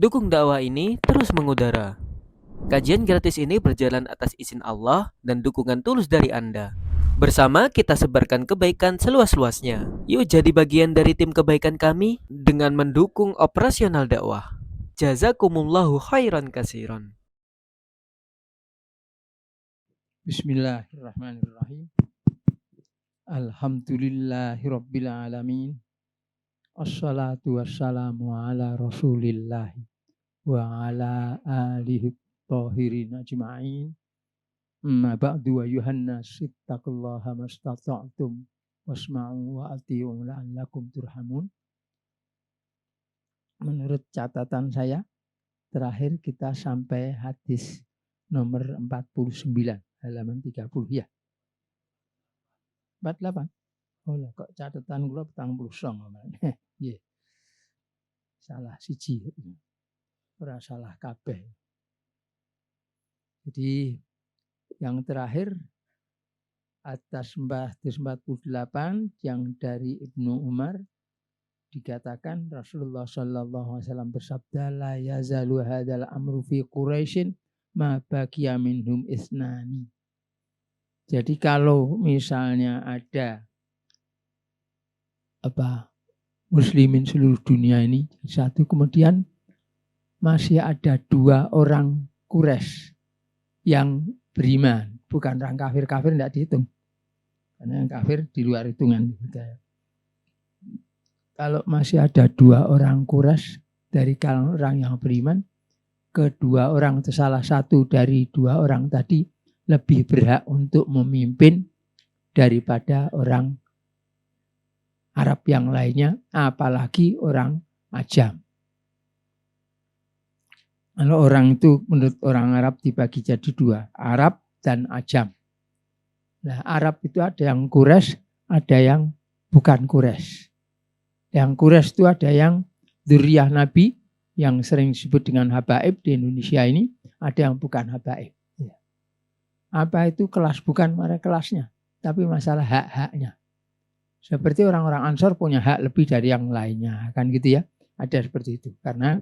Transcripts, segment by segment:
Dukung dakwah ini terus mengudara. Kajian gratis ini berjalan atas izin Allah dan dukungan tulus dari Anda. Bersama kita sebarkan kebaikan seluas-luasnya. Yuk jadi bagian dari tim kebaikan kami dengan mendukung operasional dakwah. Jazakumullahu khairan kasiron. Bismillahirrahmanirrahim. Alhamdulillahirabbil alamin. Assalatu wassalamu ala Rasulillah wa ala alihi thahirin ajma'in. Amma ba'du wa yuhannas ittaqullaha mastata'tum wasma'u wa ati'u la'allakum turhamun. Menurut catatan saya, terakhir kita sampai hadis nomor 49, halaman 30 ya. 48. Oh lah, kok catatan kula 49. Nggih. Salah siji. Ora salah kabeh. Jadi yang terakhir atas hadis 48 yang dari Ibnu Umar dikatakan Rasulullah sallallahu alaihi wasallam bersabda, la yazalu hadzal amru fi Quraisyin ma baqiya minhum isnani. Jadi kalau misalnya ada muslimin seluruh dunia ini satu, kemudian masih ada 2 orang Quraisy yang beriman, bukan orang kafir tidak dihitung, karena yang kafir di luar hitungan. Kalau masih ada 2 orang Quraisy dari kalangan orang yang beriman, kedua orang atau salah satu dari 2 orang tadi lebih berhak untuk memimpin daripada orang Arab yang lainnya, apalagi orang Ajam. Kalau orang itu menurut orang Arab dibagi jadi 2, Arab dan Ajam. Nah, Arab itu ada yang Quraisy, ada yang bukan Quraisy. Yang Quraisy itu ada yang dzurriyyah Nabi, yang sering disebut dengan habaib di Indonesia ini, ada yang bukan habaib. Apa itu kelas? Bukan pada kelasnya, tapi masalah hak-haknya. Seperti orang-orang Ansor punya hak lebih dari yang lainnya, kan gitu ya. Ada seperti itu. Karena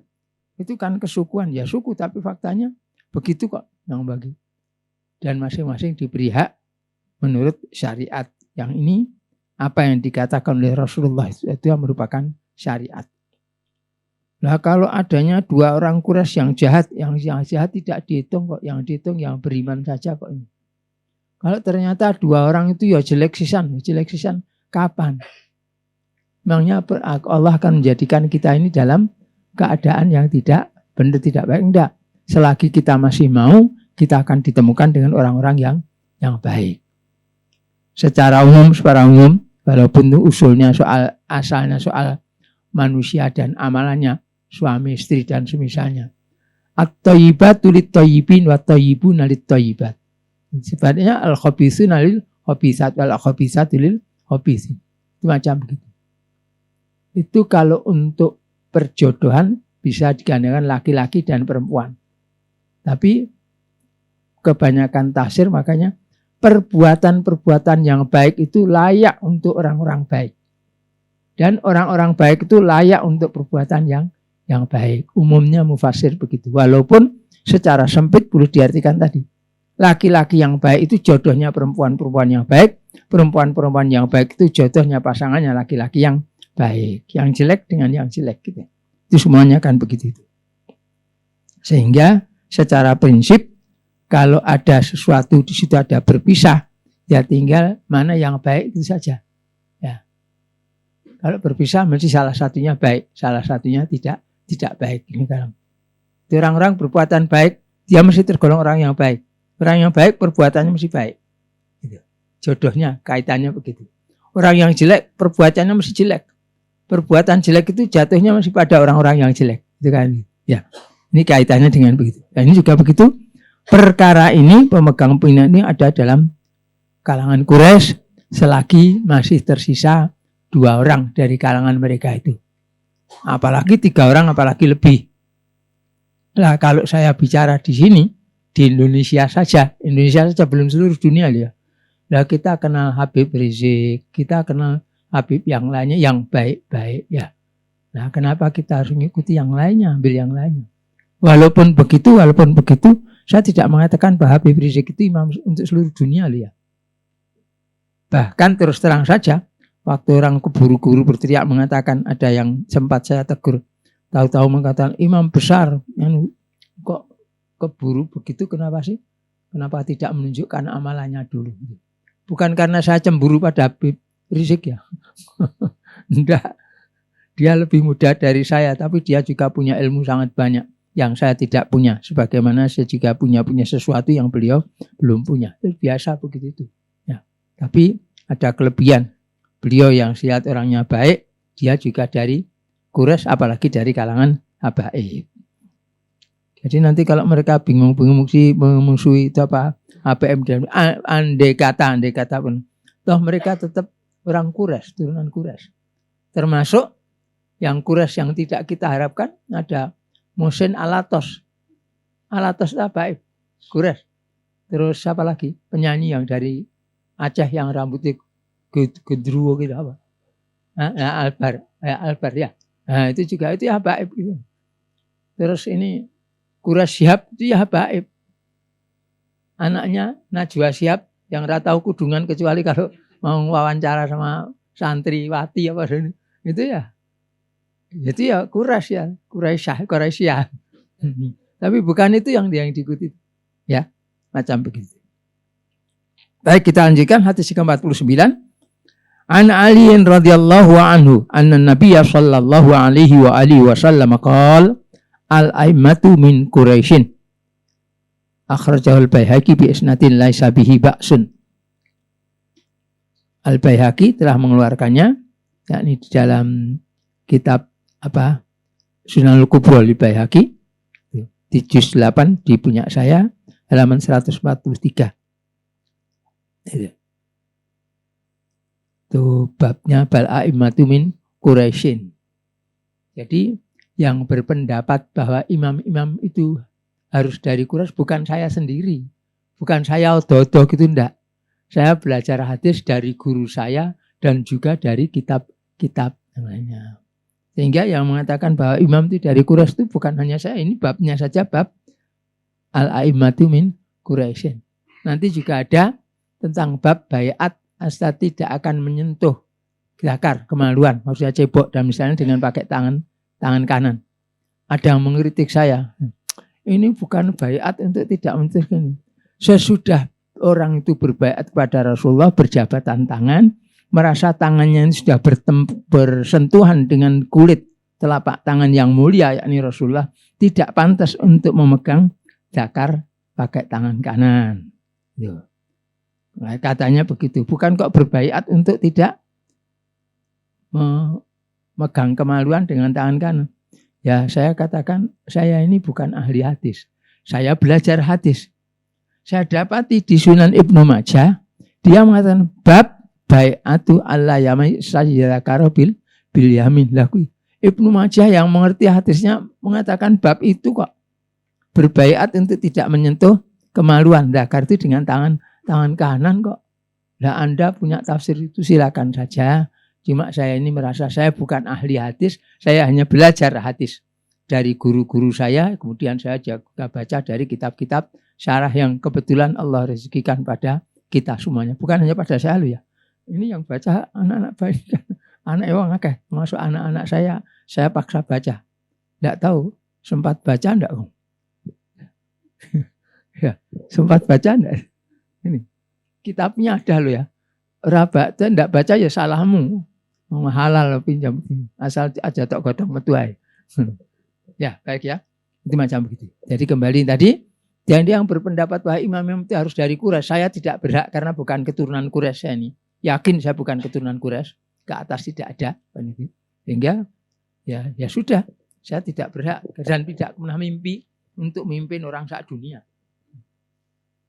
itu kan kesukuan, ya suku, tapi faktanya begitu kok yang bagi. Dan masing-masing diberi hak menurut syariat. Yang ini apa yang dikatakan oleh Rasulullah itu yang merupakan syariat. Nah, kalau adanya 2 orang Quraisy yang jahat tidak dihitung kok, yang dihitung yang beriman saja kok ini. Kalau ternyata 2 orang itu ya jelek sisan, kapan? Memangnya Allah akan menjadikan kita ini dalam keadaan yang tidak benar, tidak baik? Enggak. Selagi kita masih mau, kita akan ditemukan dengan orang-orang yang baik. Secara umum, walaupun itu usulnya asalnya soal manusia dan amalannya, suami istri dan semisalnya. At-thayyibatu lit-thayyibin wa thayyibuna lit-thayyibat. Sifatnya al-khabithuna lil khabithat wal khabithatu lil khabithin. Itu macam begitu. Itu kalau untuk perjodohan bisa digandengkan laki-laki dan perempuan. Tapi kebanyakan tafsir makanya perbuatan-perbuatan yang baik itu layak untuk orang-orang baik. Dan orang-orang baik itu layak untuk perbuatan yang baik. Umumnya mufasir begitu. Walaupun secara sempit boleh diartikan tadi. Laki-laki yang baik itu jodohnya perempuan-perempuan yang baik. Perempuan-perempuan yang baik itu jodohnya pasangannya laki-laki yang baik. Yang jelek dengan yang jelek. Gitu. Itu semuanya kan begitu. Sehingga secara prinsip kalau ada sesuatu di situ ada berpisah, ya tinggal mana yang baik itu saja. Ya. Kalau berpisah mesti salah satunya baik, salah satunya tidak baik. Ini kan. Orang-orang berbuatan baik, dia mesti tergolong orang yang baik. Orang yang baik perbuatannya mesti baik. Gitu. Jodohnya kaitannya begitu. Orang yang jelek perbuatannya mesti jelek. Perbuatan jelek itu jatuhnya masih pada orang-orang yang jelek. Gitu kan? Ya. Ini kaitannya dengan begitu. Dan ini juga begitu. Perkara ini pemegang pimpinan ini ada dalam kalangan Quraisy selagi masih tersisa 2 orang dari kalangan mereka itu. Apalagi 3 orang, apalagi lebih. Nah, kalau saya bicara di sini, di Indonesia saja belum seluruh dunia ya. Nah, kita kenal Habib Rizik, kita kenal Habib yang lainnya yang baik-baik ya. Nah, kenapa kita harus mengikuti yang lainnya, ambil yang lainnya? Walaupun begitu, saya tidak mengatakan bahwa Habib Rizik itu imam untuk seluruh dunia loh ya. Bahkan terus terang saja, waktu orang keburu-guru berteriak mengatakan, ada yang sempat saya tegur, tahu-tahu mengatakan imam besar, yang kok keburu begitu, kenapa sih? Kenapa tidak menunjukkan amalannya dulu? Bukan karena saya cemburu pada Habib Rizik ya. Enggak. Dia lebih muda dari saya, tapi dia juga punya ilmu sangat banyak yang saya tidak punya. Sebagaimana saya juga punya sesuatu yang beliau belum punya. Itu biasa begitu itu. Ya. Tapi ada kelebihan. Beliau yang lihat orangnya baik, dia juga dari Quraisy, apalagi dari kalangan habaib. Jadi nanti kalau mereka bingung-bingung sih memusuhi itu apa APM dan andai kata pun, toh mereka tetap orang Quraisy, turunan Quraisy. Termasuk yang Quraisy yang tidak kita harapkan ada Mohsin Alatos. Alatos itu apa? Quraisy. Terus siapa lagi? Penyanyi yang dari Aceh yang rambutnya gendruwo gitu apa? Albar ya. Nah, itu juga itu ya habaib gitu. Terus ini Quraisy Syihab itu ya habaib. Anaknya Najwa Syihab yang enggak tahu kudungan kecuali kalau mau wawancara sama santriwati apa itu ya. Itu ya Quraisy ya. Tapi bukan itu yang diikuti. Ya, macam begitu. Baik, kita lanjutkan hadis ke-49. An Ali radhiyallahu anhu anna Nabiy sallallahu alaihi wa alihi wasallam qala al-a'immatu min Quraisyin. Akhrajahu al-Baihaqi bi isnadin laisa bihi ba'sun. Al-Baihaqi telah mengeluarkannya yakni di dalam kitab apa? Sunanul Kubra al-Baihaqi di juz 8 di punya saya halaman 143. Itu babnya bal-a'immatu min Quraisyin. Jadi yang berpendapat bahwa imam-imam itu harus dari Quraisy bukan saya sendiri. Bukan saya odo-odo gitu, enggak. Saya belajar hadis dari guru saya dan juga dari kitab-kitab yang lainnya. Sehingga yang mengatakan bahwa imam itu dari Quraisy itu bukan hanya saya. Ini babnya saja bab al-a'immatu min Quraisyin. Nanti juga ada tentang bab baiat asal tidak akan menyentuh zakar, kemaluan, maksudnya cebok dan misalnya dengan pakai tangan kanan. Ada yang mengkritik saya, ini bukan baiat untuk tidak menyentuh ini. Sesudah orang itu berbaiat kepada Rasulullah, berjabatan tangan, merasa tangannya ini sudah bersentuhan dengan kulit telapak tangan yang mulia, yakni Rasulullah, tidak pantas untuk memegang zakar pakai tangan kanan. Nah, katanya begitu. Bukan kok berbaiat untuk tidak memegang kemaluan dengan tangan kanan. Ya, saya katakan saya ini bukan ahli hadis. Saya belajar hadis. Saya dapati di Sunan Ibnu Majah, dia mengatakan bab bai'atu alla yamai sayyidakaro bil yamin laku. Ibnu Majah yang mengerti hadisnya mengatakan bab itu kok berbaiat untuk tidak menyentuh kemaluan zakar itu dengan tangan kanan kok. Nah, Anda punya tafsir itu silakan saja. Cuma saya ini merasa saya bukan ahli hadis, saya hanya belajar hadis dari guru-guru saya, kemudian saya juga baca dari kitab-kitab syarah yang kebetulan Allah rezekikan pada kita semuanya. Bukan hanya pada saya loh ya. Ini yang baca anak-anak baik, anak orang akeh, termasuk anak-anak saya paksa baca. Tidak tahu sempat baca enggak? Ya, sempat baca enggak? Ini kitabnya ada loh ya. Rabat dan enggak baca ya salahmu. Mau halal pinjam asal aja tok godhong metu ae. Ya, baik ya. Itu macam begitu. Jadi kembali tadi yang berpendapat bahwa imam itu harus dari Quraisy, saya tidak berhak karena bukan keturunan Quraisy saya ini. Yakin saya bukan keturunan Quraisy, ke atas tidak ada. Sehingga ya sudah, saya tidak berhak dan tidak pernah mimpi untuk memimpin orang sak dunia.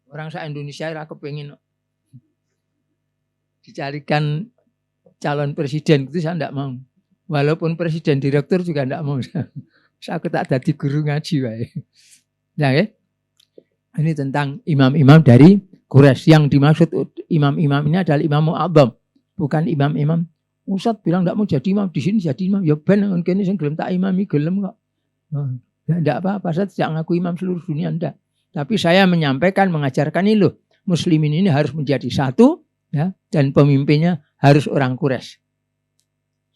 Orang sak Indonesia ora kepengin dicarikan calon presiden itu saya tidak mau. Walaupun presiden direktur juga tidak mau. Saya tak jadi guru ngaji wae. Nah, ini tentang imam-imam dari Quraisy. Yang dimaksud imam-imam ini adalah imam mu'adzam, bukan imam-imam. Ustaz bilang tidak mau jadi imam, di sini jadi imam. Ya ben kene sing gelem tak imami gelem kok. Tidak apa-apa, saya tidak ngaku imam seluruh dunia, enggak. Tapi saya menyampaikan, mengajarkan ini loh, muslimin ini harus menjadi satu, ya, dan pemimpinnya harus orang Quraisy.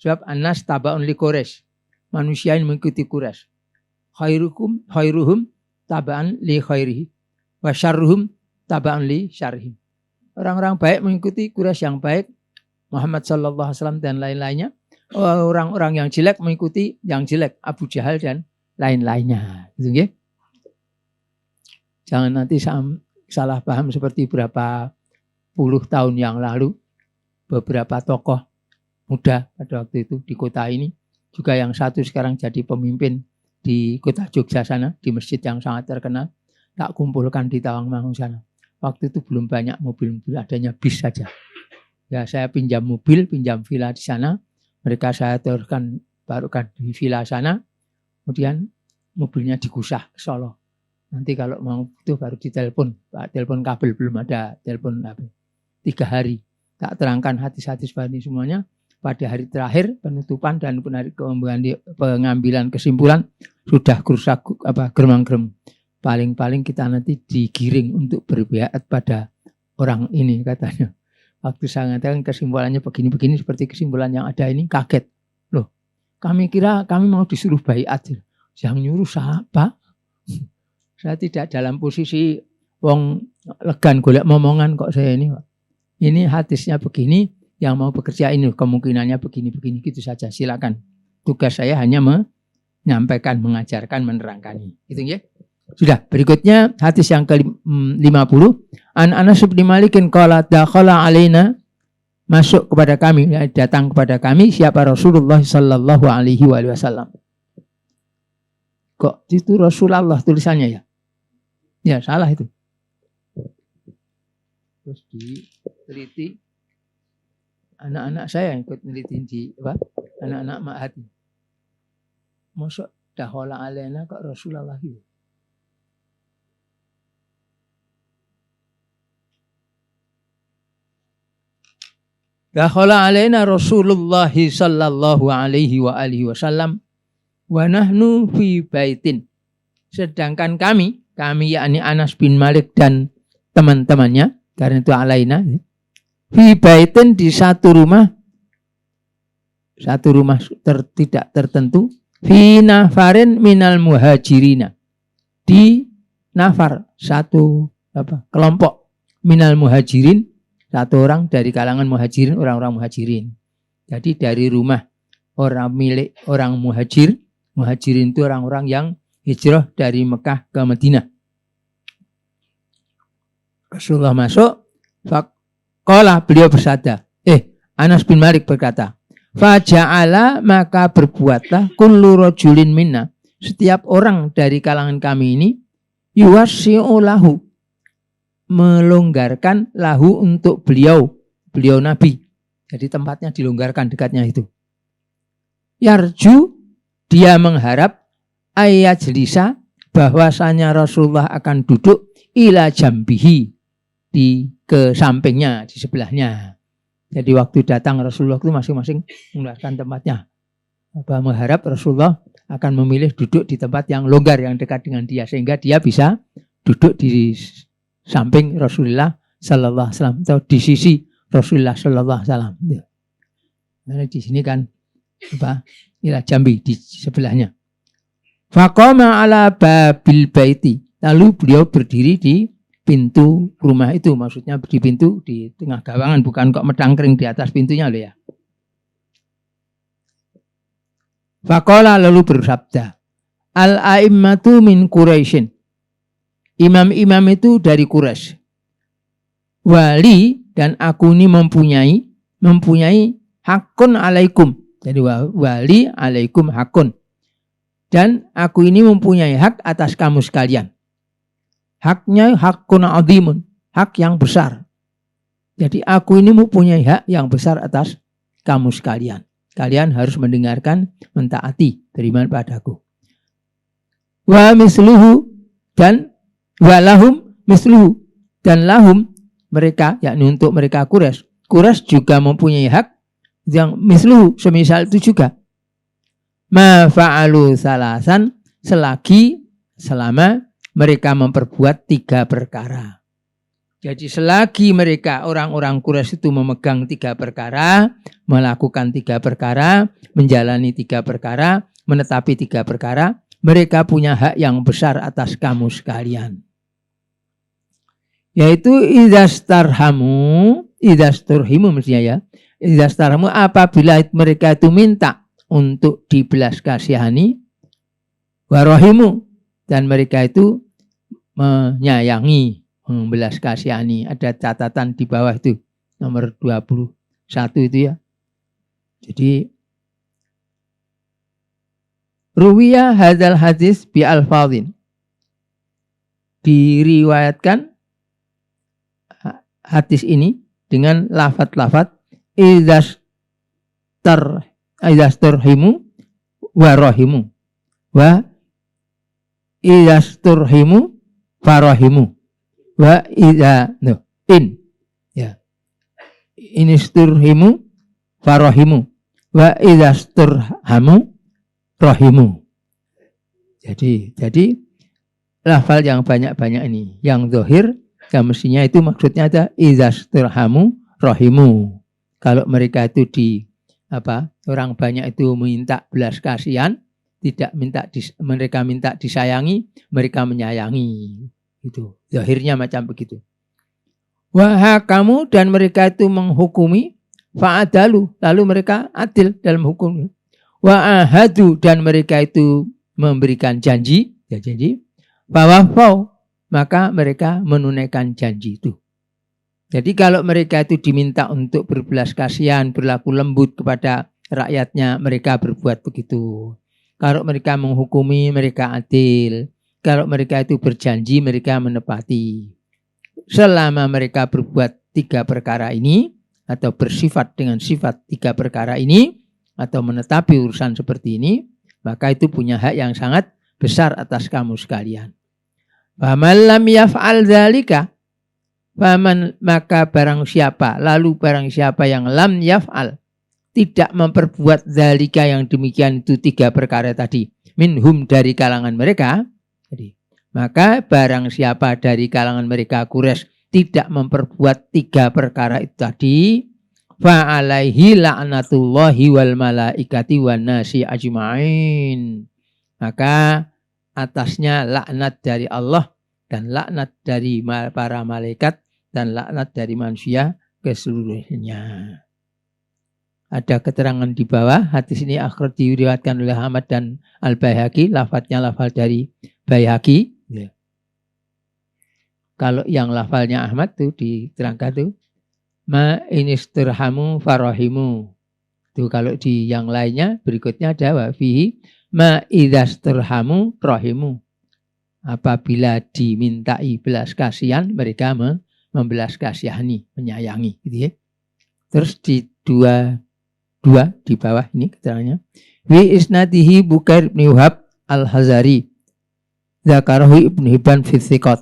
Sebab Anas tabaun li Quraisy, manusia yang mengikuti Quraisy. Khairuhum tabaan li khairihi, wa syarruhum tabaan li syarrihim. Orang-orang baik mengikuti Quraisy yang baik, Muhammad sallallahu alaihi wasallam dan lain-lainnya. Orang-orang yang jelek mengikuti yang jelek, Abu Jahal dan lain-lainnya. Gitu, ya? Jangan nanti salah paham seperti berapa puluh tahun yang lalu beberapa tokoh muda pada waktu itu di kota ini, juga yang satu sekarang jadi pemimpin di kota Jogja sana, di masjid yang sangat terkenal, tak kumpulkan di Tawangmangu sana. Waktu itu belum banyak mobil-mobil, adanya bis saja. Ya, saya pinjam mobil, pinjam villa di sana, mereka saya taruhkan di villa sana, kemudian mobilnya digusah ke Solo. Nanti kalau mau itu baru ditelepon, Pak, telepon kabel belum ada, telepon kabel. 3 hari. Tak terangkan hadis-hadis ini semuanya. Pada hari terakhir penutupan dan pengambilan kesimpulan sudah kerusak geremang-gerem. Paling-paling kita nanti digiring untuk berbiat pada orang ini katanya. Waktu saya mengatakan kesimpulannya begini-begini seperti kesimpulan yang ada ini, kaget. Loh, kami kira kami mau disuruh baiat. Yang nyuruh siapa? Saya tidak dalam posisi wong legan golek momongan kok saya ini. Ini hadisnya begini, yang mau bekerja ini kemungkinannya begini-begini gitu saja. Silakan. Tugas saya hanya menyampaikan, mengajarkan, menerangkan ini. Itu ya. Sudah, berikutnya hadis yang ke-50. An Anas bin Malikin qala dakhala alaina, masuk kepada kami, datang kepada kami siapa Rasulullah sallallahu alaihi wasallam. Kok itu Rasulullah tulisannya ya? Ya, salah itu. Terus diteliti. Anak-anak saya ikut neliti di apa? Anak-anak Ma'had. Masuk dakhala alaina kok Rasulullah itu. Dakhala alaina Rasulullah sallallahu alaihi wa alihi wasallam wa nahnu fi baitin. Sedangkan kami yakni Anas bin Malik dan teman-temannya, karena itu alaina, fi baitin di satu rumah tidak tertentu, fi nafarin minal muhajirina, di nafar satu kelompok minal muhajirin, satu orang dari kalangan muhajirin, orang-orang muhajirin. Jadi dari rumah orang milik orang muhajir, muhajirin itu orang-orang yang hijrah dari Mekah ke Madinah. Rasulullah masuk, faqala, beliau bersabda, Anas bin Malik berkata, faja'ala, maka berbuatlah kullu rajulin minna, setiap orang dari kalangan kami ini, yuwassi'u lahu, melonggarkan lahu untuk beliau Nabi. Jadi tempatnya dilonggarkan dekatnya itu. Yarju, dia mengharap ayat jelisa, bahwasanya Rasulullah akan duduk ila jambihi, ke sampingnya, di sebelahnya. Jadi waktu datang Rasulullah itu masing-masing menggunakan tempatnya. Mengharap Rasulullah akan memilih duduk di tempat yang longgar, yang dekat dengan dia, sehingga dia bisa duduk di samping Rasulullah sallallahu alaihi wasallam atau di sisi Rasulullah sallallahu alaihi wasallam. Nah, di sini kan ila jambi, di sebelahnya. Faqama ala babil baiti, lalu beliau berdiri di pintu rumah itu, maksudnya di pintu di tengah gawangan, bukan kok medangkring di atas pintunya loh ya. Faqala, lalu bersabda, al-a'immatu min Quraisyin, imam-imam itu dari Quraisy. Wali dan aku ini mempunyai hakun alaikum. Jadi wali alaikum hakun. Dan aku ini mempunyai hak atas kamu sekalian. Haknya hakun azimun, hak yang besar. Jadi aku ini mempunyai hak yang besar atas kamu sekalian. Kalian harus mendengarkan, mentaati, beriman padaku. Wa misluhu, dan walahum misluhu, dan lahum, mereka, yakni untuk mereka Quraisy. Quraisy juga mempunyai hak yang misluhu, semisal itu juga. Ma fa'alu salasan, selama mereka memperbuat 3 perkara. Jadi selagi mereka orang-orang Quraisy itu memegang 3 perkara, melakukan 3 perkara, menjalani 3 perkara, menetapi 3 perkara, mereka punya hak yang besar atas kamu sekalian. Yaitu idasturhimu mestinya ya. Idastarhamu apabila mereka itu minta untuk dibelas kasihani, warahimu, dan mereka itu menyayangi, membelas kasihani. Ada catatan di bawah itu, nomor 21 itu ya. Jadi ruwiya hadzal hadis bi alfadhin. Diriwayatkan hadis ini dengan lafaz-lafaz idasturhimu wa rahimu wa idasturhimu farahimu wa inisturhimu farahimu wa idasturhamu rahimu. Jadi lafal yang banyak-banyak ini, yang zahir mestinya itu maksudnya ada idasturhamu rahimu. Kalau mereka itu orang banyak itu minta belas kasihan, tidak mereka minta disayangi, mereka menyayangi. Itu zahirnya macam begitu. Wa kamu, dan mereka itu menghukumi, fa'adalu, lalu mereka adil dalam hukum. Wa ahadu, dan mereka itu memberikan janji, fawafau, maka mereka menunaikan janji itu. Jadi kalau mereka itu diminta untuk berbelas kasihan, berlaku lembut kepada rakyatnya, mereka berbuat begitu. Kalau mereka menghukumi, mereka adil. Kalau mereka itu berjanji, mereka menepati. Selama mereka berbuat 3 perkara ini, atau bersifat dengan sifat 3 perkara ini, atau menetapi urusan seperti ini, maka itu punya hak yang sangat besar atas kamu sekalian. Faman lam yaf'al dzalika, maka barang siapa yang lam yaf'al, tidak memperbuat dzalika yang demikian itu 3 perkara tadi, minhum, dari kalangan mereka, maka barang siapa dari kalangan mereka Quraisy tidak memperbuat 3 perkara itu tadi, fa alaihi la'natullahi wal malaikati wan nasi ajma'in, maka atasnya laknat dari Allah dan laknat dari para malaikat dan laknat dari manusia keseluruhannya. Ada keterangan di bawah, hadis ini akhir diriwayatkan oleh Ahmad dan Al-Baihaqi, lafadznya lafal dari Baihaqi. Ya. Kalau yang lafalnya Ahmad tuh diterangkan tuh, ma inisturhamu farahimu. Tuh kalau di yang lainnya berikutnya ada wa fihi ma idasturhamu rahimu. Apabila dimintai belas kasihan, mereka membelas kasihani, menyayangi, gitu ya. Terus di dua di bawah ini keterangannya. Wi isnadihi Bukair bin Wahab al-Hazari, Zakarahu Ibnu Hibban fi Thiqat.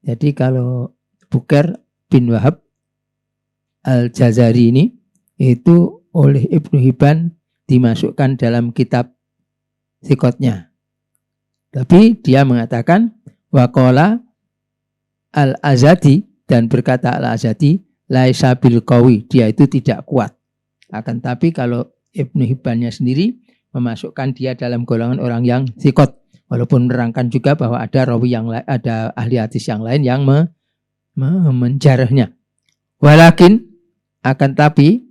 Jadi kalau Bukair bin Wahab al-Jazari ini itu oleh Ibnu Hibban dimasukkan dalam kitab Thiqatnya. Tapi dia mengatakan waqala al-Azadi, dan berkata al-Azadi laisa bil qawi, dia itu tidak kuat. Akan tapi kalau Ibnu Hibbannya sendiri memasukkan dia dalam golongan orang yang thiqat, walaupun menerangkan juga bahwa ada rawi yang ada ahli hadis yang lain yang menjarahnya. Walakin, akan tapi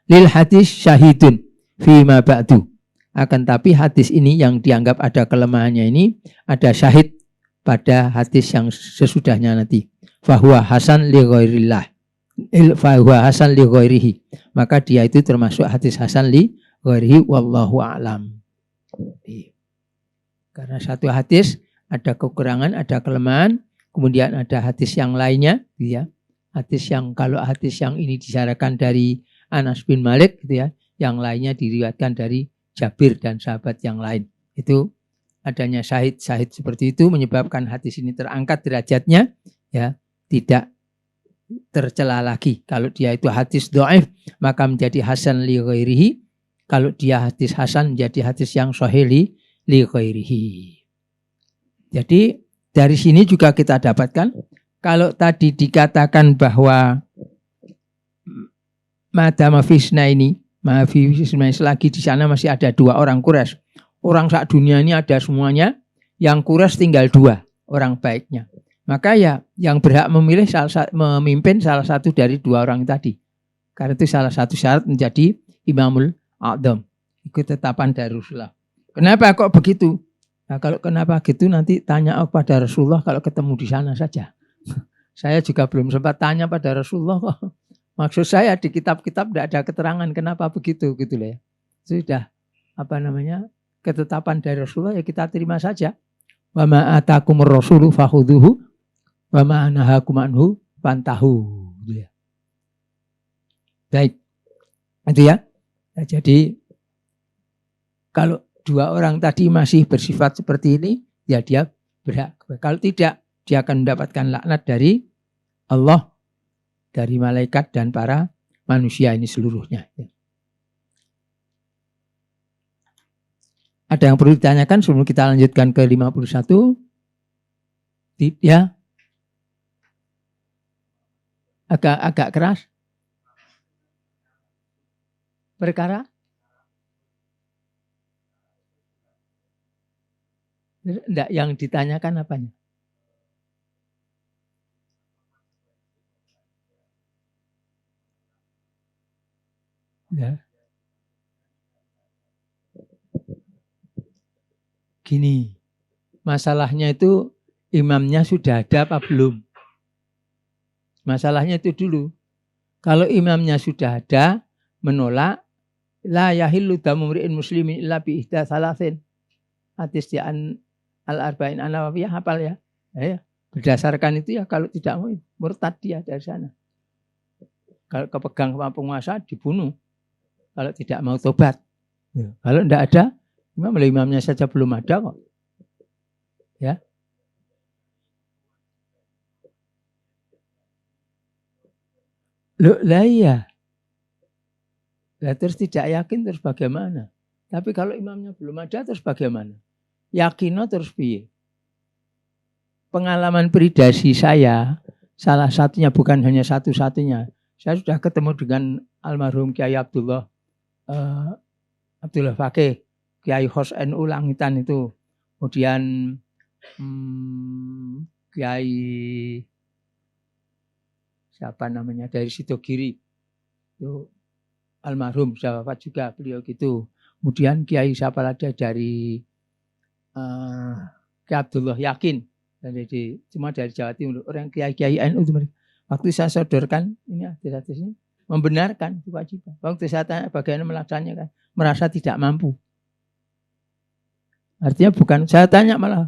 lil hadis syahidun fi ma ba'du, akan tapi hadis ini yang dianggap ada kelemahannya ini ada syahid pada hadis yang sesudahnya nanti. Fahuwa hasan li ghairillah, fahuwa hasan li ghairihi, maka dia itu termasuk hadis hasan li ghairihi, wallahu a'lam. Karena satu hadis ada kekurangan, ada kelemahan, kemudian ada hadis yang lainnya, ya. Hadis yang, kalau hadis yang ini disyaratkan dari Anas bin Malik, gitu ya, yang lainnya diriwayatkan dari Jabir dan sahabat yang lain. Itu adanya syahid-syahid seperti itu menyebabkan hadis ini terangkat derajatnya, ya, tidak tercela lagi. Kalau dia itu hadis dhaif, maka menjadi hasan li ghairihi. Kalau dia hadis hasan, menjadi hadis yang sahih li li ghairihi. Jadi dari sini juga kita dapatkan kalau tadi dikatakan bahwa madama fisna ini, selagi di sana masih ada 2 orang Quraisy. Orang sak dunia ini ada semuanya, yang Quraisy tinggal 2 orang baiknya. Maka ya yang berhak memilih memimpin salah satu dari 2 orang tadi. Karena itu salah satu syarat menjadi Imamul A'dham. Ikut tetapan dari Rasulullah. Kenapa kok begitu? Nah, kalau kenapa gitu nanti tanya kepada Rasulullah kalau ketemu di sana saja. Saya juga belum sempat tanya pada Rasulullah kok. Maksud saya di kitab-kitab tidak ada keterangan kenapa begitu gitu loh ya. Sudah ketetapan dari Rasulullah ya kita terima saja. Wa ma atakumur rasulu fakhudhuhu wa ma nahakum anhu fantahu. Gitu ya. Baik. Itu ya. Nah, jadi kalau 2 orang tadi masih bersifat seperti ini, ya dia berhak. Kalau tidak, dia akan mendapatkan laknat dari Allah, dari malaikat dan para manusia ini seluruhnya. Ada yang perlu ditanyakan sebelum kita lanjutkan ke 51? Ya. Agak keras. Perkara? Enggak, yang ditanyakan apanya? Ya. Gini, masalahnya itu imamnya sudah ada apa belum? Masalahnya itu dulu. Kalau imamnya sudah ada, menolak, la yahillu damu mri'in muslimin illa bi ihda salasin. Hadis di Al-Arba'in An-Nawawiyah hafal ya. Ya. Berdasarkan itu ya kalau tidak mau murtad dia dari sana. Kalau kepegang sama penguasa dibunuh. Kalau tidak mau tobat. Ya. Kalau tidak ada, imamnya saja belum ada kok. Ya. Loh, lah iya. Lah terus tidak yakin terus bagaimana? Tapi kalau imamnya belum ada terus bagaimana? Yakinnya terus piye? Pengalaman pribadi saya, salah satunya bukan hanya satu-satunya. Saya sudah ketemu dengan almarhum Kiai Abdullah Fakih, Kiai Hos NU Langitan itu. Kemudian Kiai siapa namanya dari Sidogiri. Itu almarhum sudah wafat juga beliau gitu. Kemudian Kiai siapa lagi dari Kiai Abdullah Yakin cuma dari Jawa Timur, orang Kiai NU itu. Waktu saya sodorkan ini hadis ini membenarkan kewajiban. Waktu saya tanya bagaimana melaksanakan, merasa tidak mampu. Artinya bukan saya tanya, malah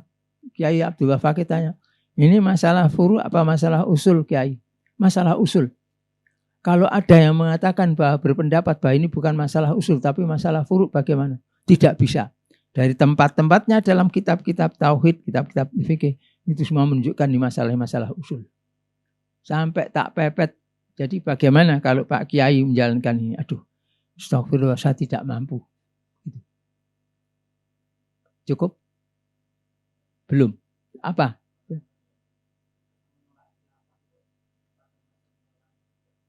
Kiai Abdullah Fakih tanya, ini masalah furu apa masalah usul Kiai? Masalah usul. Kalau ada yang mengatakan bahwa berpendapat bahwa ini bukan masalah usul tapi masalah furu, bagaimana? Tidak bisa. Dari tempat-tempatnya dalam kitab-kitab tauhid, kitab-kitab fikih, itu semua menunjukkan di masalah-masalah usul. Sampai tak pepet. Jadi bagaimana kalau Pak Kiai menjalankan ini? Aduh, astagfirullah, saya tidak mampu. Cukup? Belum. Apa?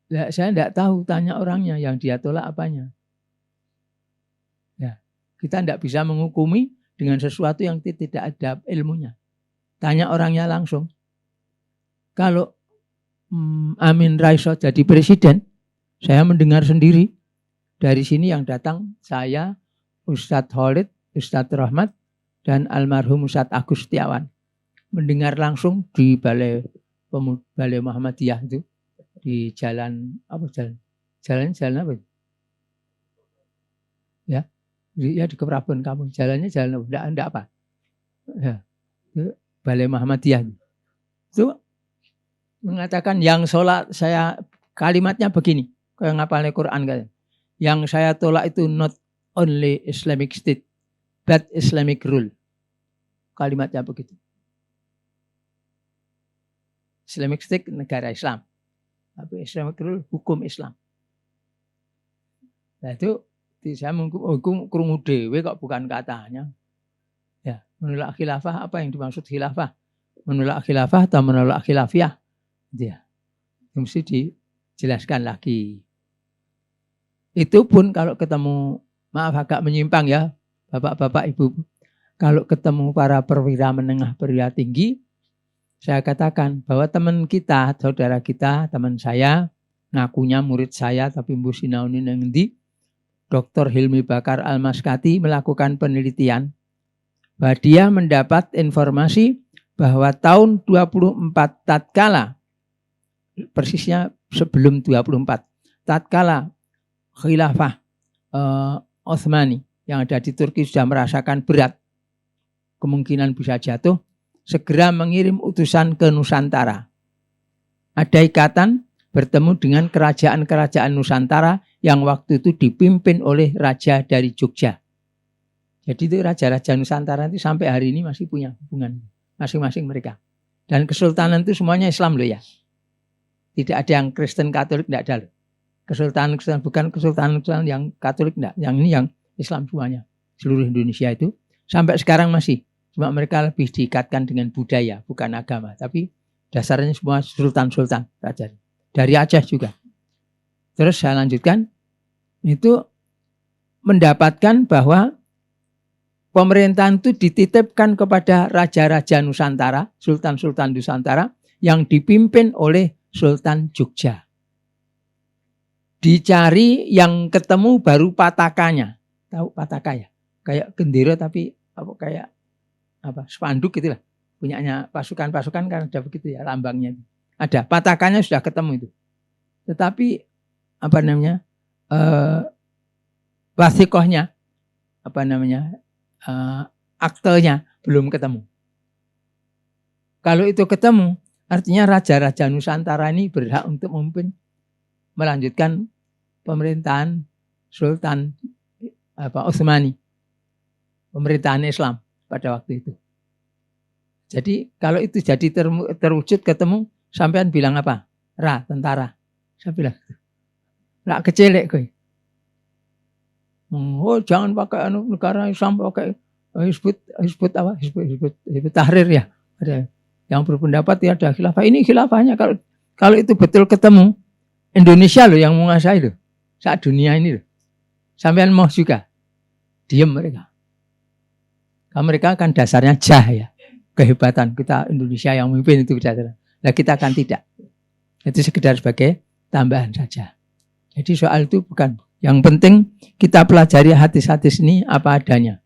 Ya, saya tidak tahu, tanya orangnya yang dia tolak apanya. Ya, kita tidak bisa menghukumi dengan sesuatu yang tidak ada ilmunya. Tanya orangnya langsung. Kalau Amin Rais jadi presiden, saya mendengar sendiri dari sini yang datang saya, Ustadz Khalid, Ustadz Rahmat, dan almarhum Ustadz Agus Setiawan. Mendengar langsung di Balai Muhammadiyah itu, di jalan apa jalan apa? Ya, di Keprabon kamu. Jalannya jalan enggak apa? Ya, itu Balai Muhammadiyah. Itu mengatakan yang sholat saya, kalimatnya begini, kayak ngapalnya Quran kan. Yang saya tolak itu not only Islamic State, but Islamic rule. Kalimatnya begitu. Islamic State negara Islam, tapi Islamic rule hukum Islam. Nah itu saya menghukum krungu dewe kok bukan katanya. Menolak khilafah, apa yang dimaksud khilafah? Menolak khilafah atau menolak khilafiyah? Dia mesti dijelaskan lagi. Itu pun kalau ketemu, maaf agak menyimpang ya, bapak-bapak, ibu, kalau ketemu para perwira menengah, perwira tinggi, saya katakan bahwa teman kita, saudara kita, teman saya, ngakunya murid saya, tapi mbu sinauni nang endi, Dr. Hilmi Bakar Al-Maskati melakukan penelitian bahwa dia mendapat informasi bahwa tahun 24 tatkala, persisnya sebelum 24, tatkala khilafah Utsmani yang ada di Turki sudah merasakan berat, kemungkinan bisa jatuh, segera mengirim utusan ke Nusantara. Ada ikatan bertemu dengan kerajaan-kerajaan Nusantara yang waktu itu dipimpin oleh raja dari Jogja. Jadi itu raja-raja Nusantara itu sampai hari ini masih punya hubungan masing-masing mereka. Dan kesultanan itu semuanya Islam loh ya. Tidak ada yang Kristen Katolik, tidak ada loh. Kesultanan bukan kesultanan yang Katolik, tidak. Yang ini yang Islam semuanya. Seluruh Indonesia itu sampai sekarang masih. Cuma mereka lebih diikatkan dengan budaya, bukan agama. Tapi dasarnya semua sultan-sultan raja. Dari Aceh juga. Terus saya lanjutkan. Itu mendapatkan bahwa pemerintahan itu dititipkan kepada raja-raja Nusantara, sultan-sultan Nusantara yang dipimpin oleh Sultan Jogja. Dicari yang ketemu baru patakanya. Tahu pataka ya? Kayak gendera tapi kayak spanduk gitulah. Punyanya pasukan-pasukan kan ada begitu ya lambangnya. Ada patakannya sudah ketemu itu. Tetapi wasikohnya aktenya belum ketemu. Kalau itu ketemu, artinya raja-raja Nusantara ini berhak untuk melanjutkan pemerintahan Sultan Utsmani, pemerintahan Islam pada waktu itu. Jadi kalau itu jadi terwujud ketemu, sampean bilang apa? Ra, tentara. Saya bilang, ra kecelek kowe. Oh, jangan pakai negara Islam, pakai Hizbut Tahrir ya. Ada yang berpendapat ya ada khilafah. Ini khilafahnya kalau itu betul ketemu, Indonesia loh yang menguasai loh. Saat dunia ini loh. Sampean mau juga. Diam mereka. Karena mereka kan dasarnya jah ya. Kehebatan kita Indonesia yang memimpin itu dasarnya. Nah kita kan tidak. Itu sekedar sebagai tambahan saja. Jadi soal itu bukan. Yang penting kita pelajari hadis-hadis ini apa adanya.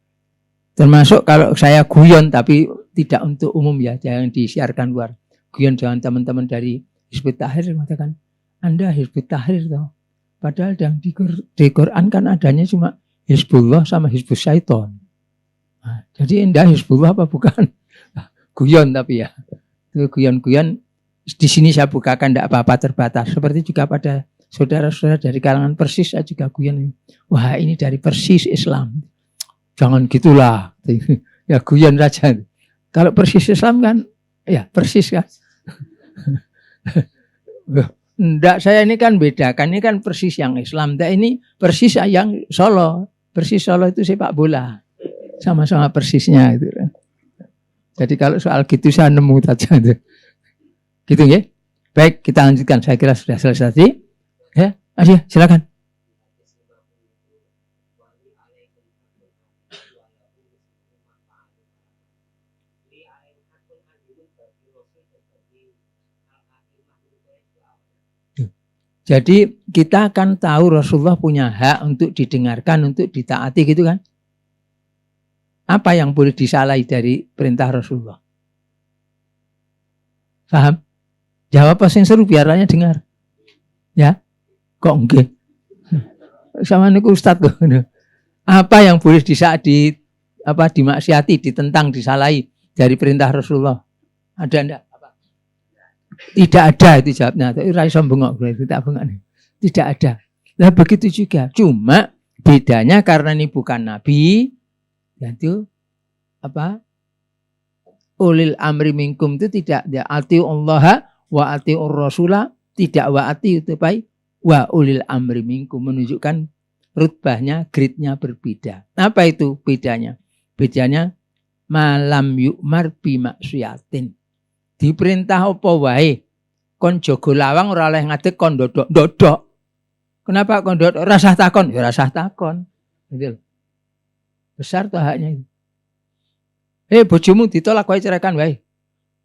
Termasuk kalau saya guyon tapi tidak untuk umum ya, jangan disiarkan luar. Guyon jangan teman-teman dari Hizbut Tahrir mengatakan, Anda Hizbut Tahrir toh. Padahal yang di Quran kan adanya cuma Hizbullah sama Hizbus Syaiton. Nah, jadi Anda Hizbullah apa bukan? Guyon tapi ya. Itu guyon-guyon di sini saya bukakan tidak apa-apa terbatas. Seperti juga pada saudara-saudara dari kalangan Persis saya juga guyon. Wah ini dari Persis Islam. Jangan gitulah. Ya guyon saja. Kalau Persis Islam kan, ya Persis kan. Enggak, saya ini kan beda. Kan ini kan Persis yang Islam. Enggak, ini Persis yang Solo. Persis Solo itu sepak bola. Sama-sama Persisnya. Gitu. Jadi kalau soal gitu saya nemu saja. Gitu ya. Baik, kita lanjutkan. Saya kira sudah selesai. Ya, Asia, silakan. Jadi kita akan tahu Rasulullah punya hak untuk didengarkan, untuk ditaati gitu kan. Apa yang boleh disalahi dari perintah Rasulullah? Paham? Jawab pas yang seru biar rakyat dengar. Ya? Kok enggak? Sama niku Ustaz kok. Apa yang boleh dimaksiati, ditentang, disalahi dari perintah Rasulullah? Ada enggak? Tidak ada itu jawabnya. Raiso bengok tidak bengok. Tidak ada. Nah begitu juga. Cuma bedanya karena ini bukan nabi, yaitu ulil amri minkum itu tidak ya atiu Allah wa atiu Rasulah, tidak wa atiu tepai wa ulil amri minkum, menunjukkan rutbahnya, grade-nya berbeda. Apa itu bedanya? Bedanya malam yukmar bi maksiatin. Diperintah apa wae kon jaga lawang ora oleh ngadeg kon ndodok. Kenapa kon ndodok? Rasah takon, ya rasah takon. Gitu. Besar tuh haknya itu. Bojomu ditolak wae ceraikan wae.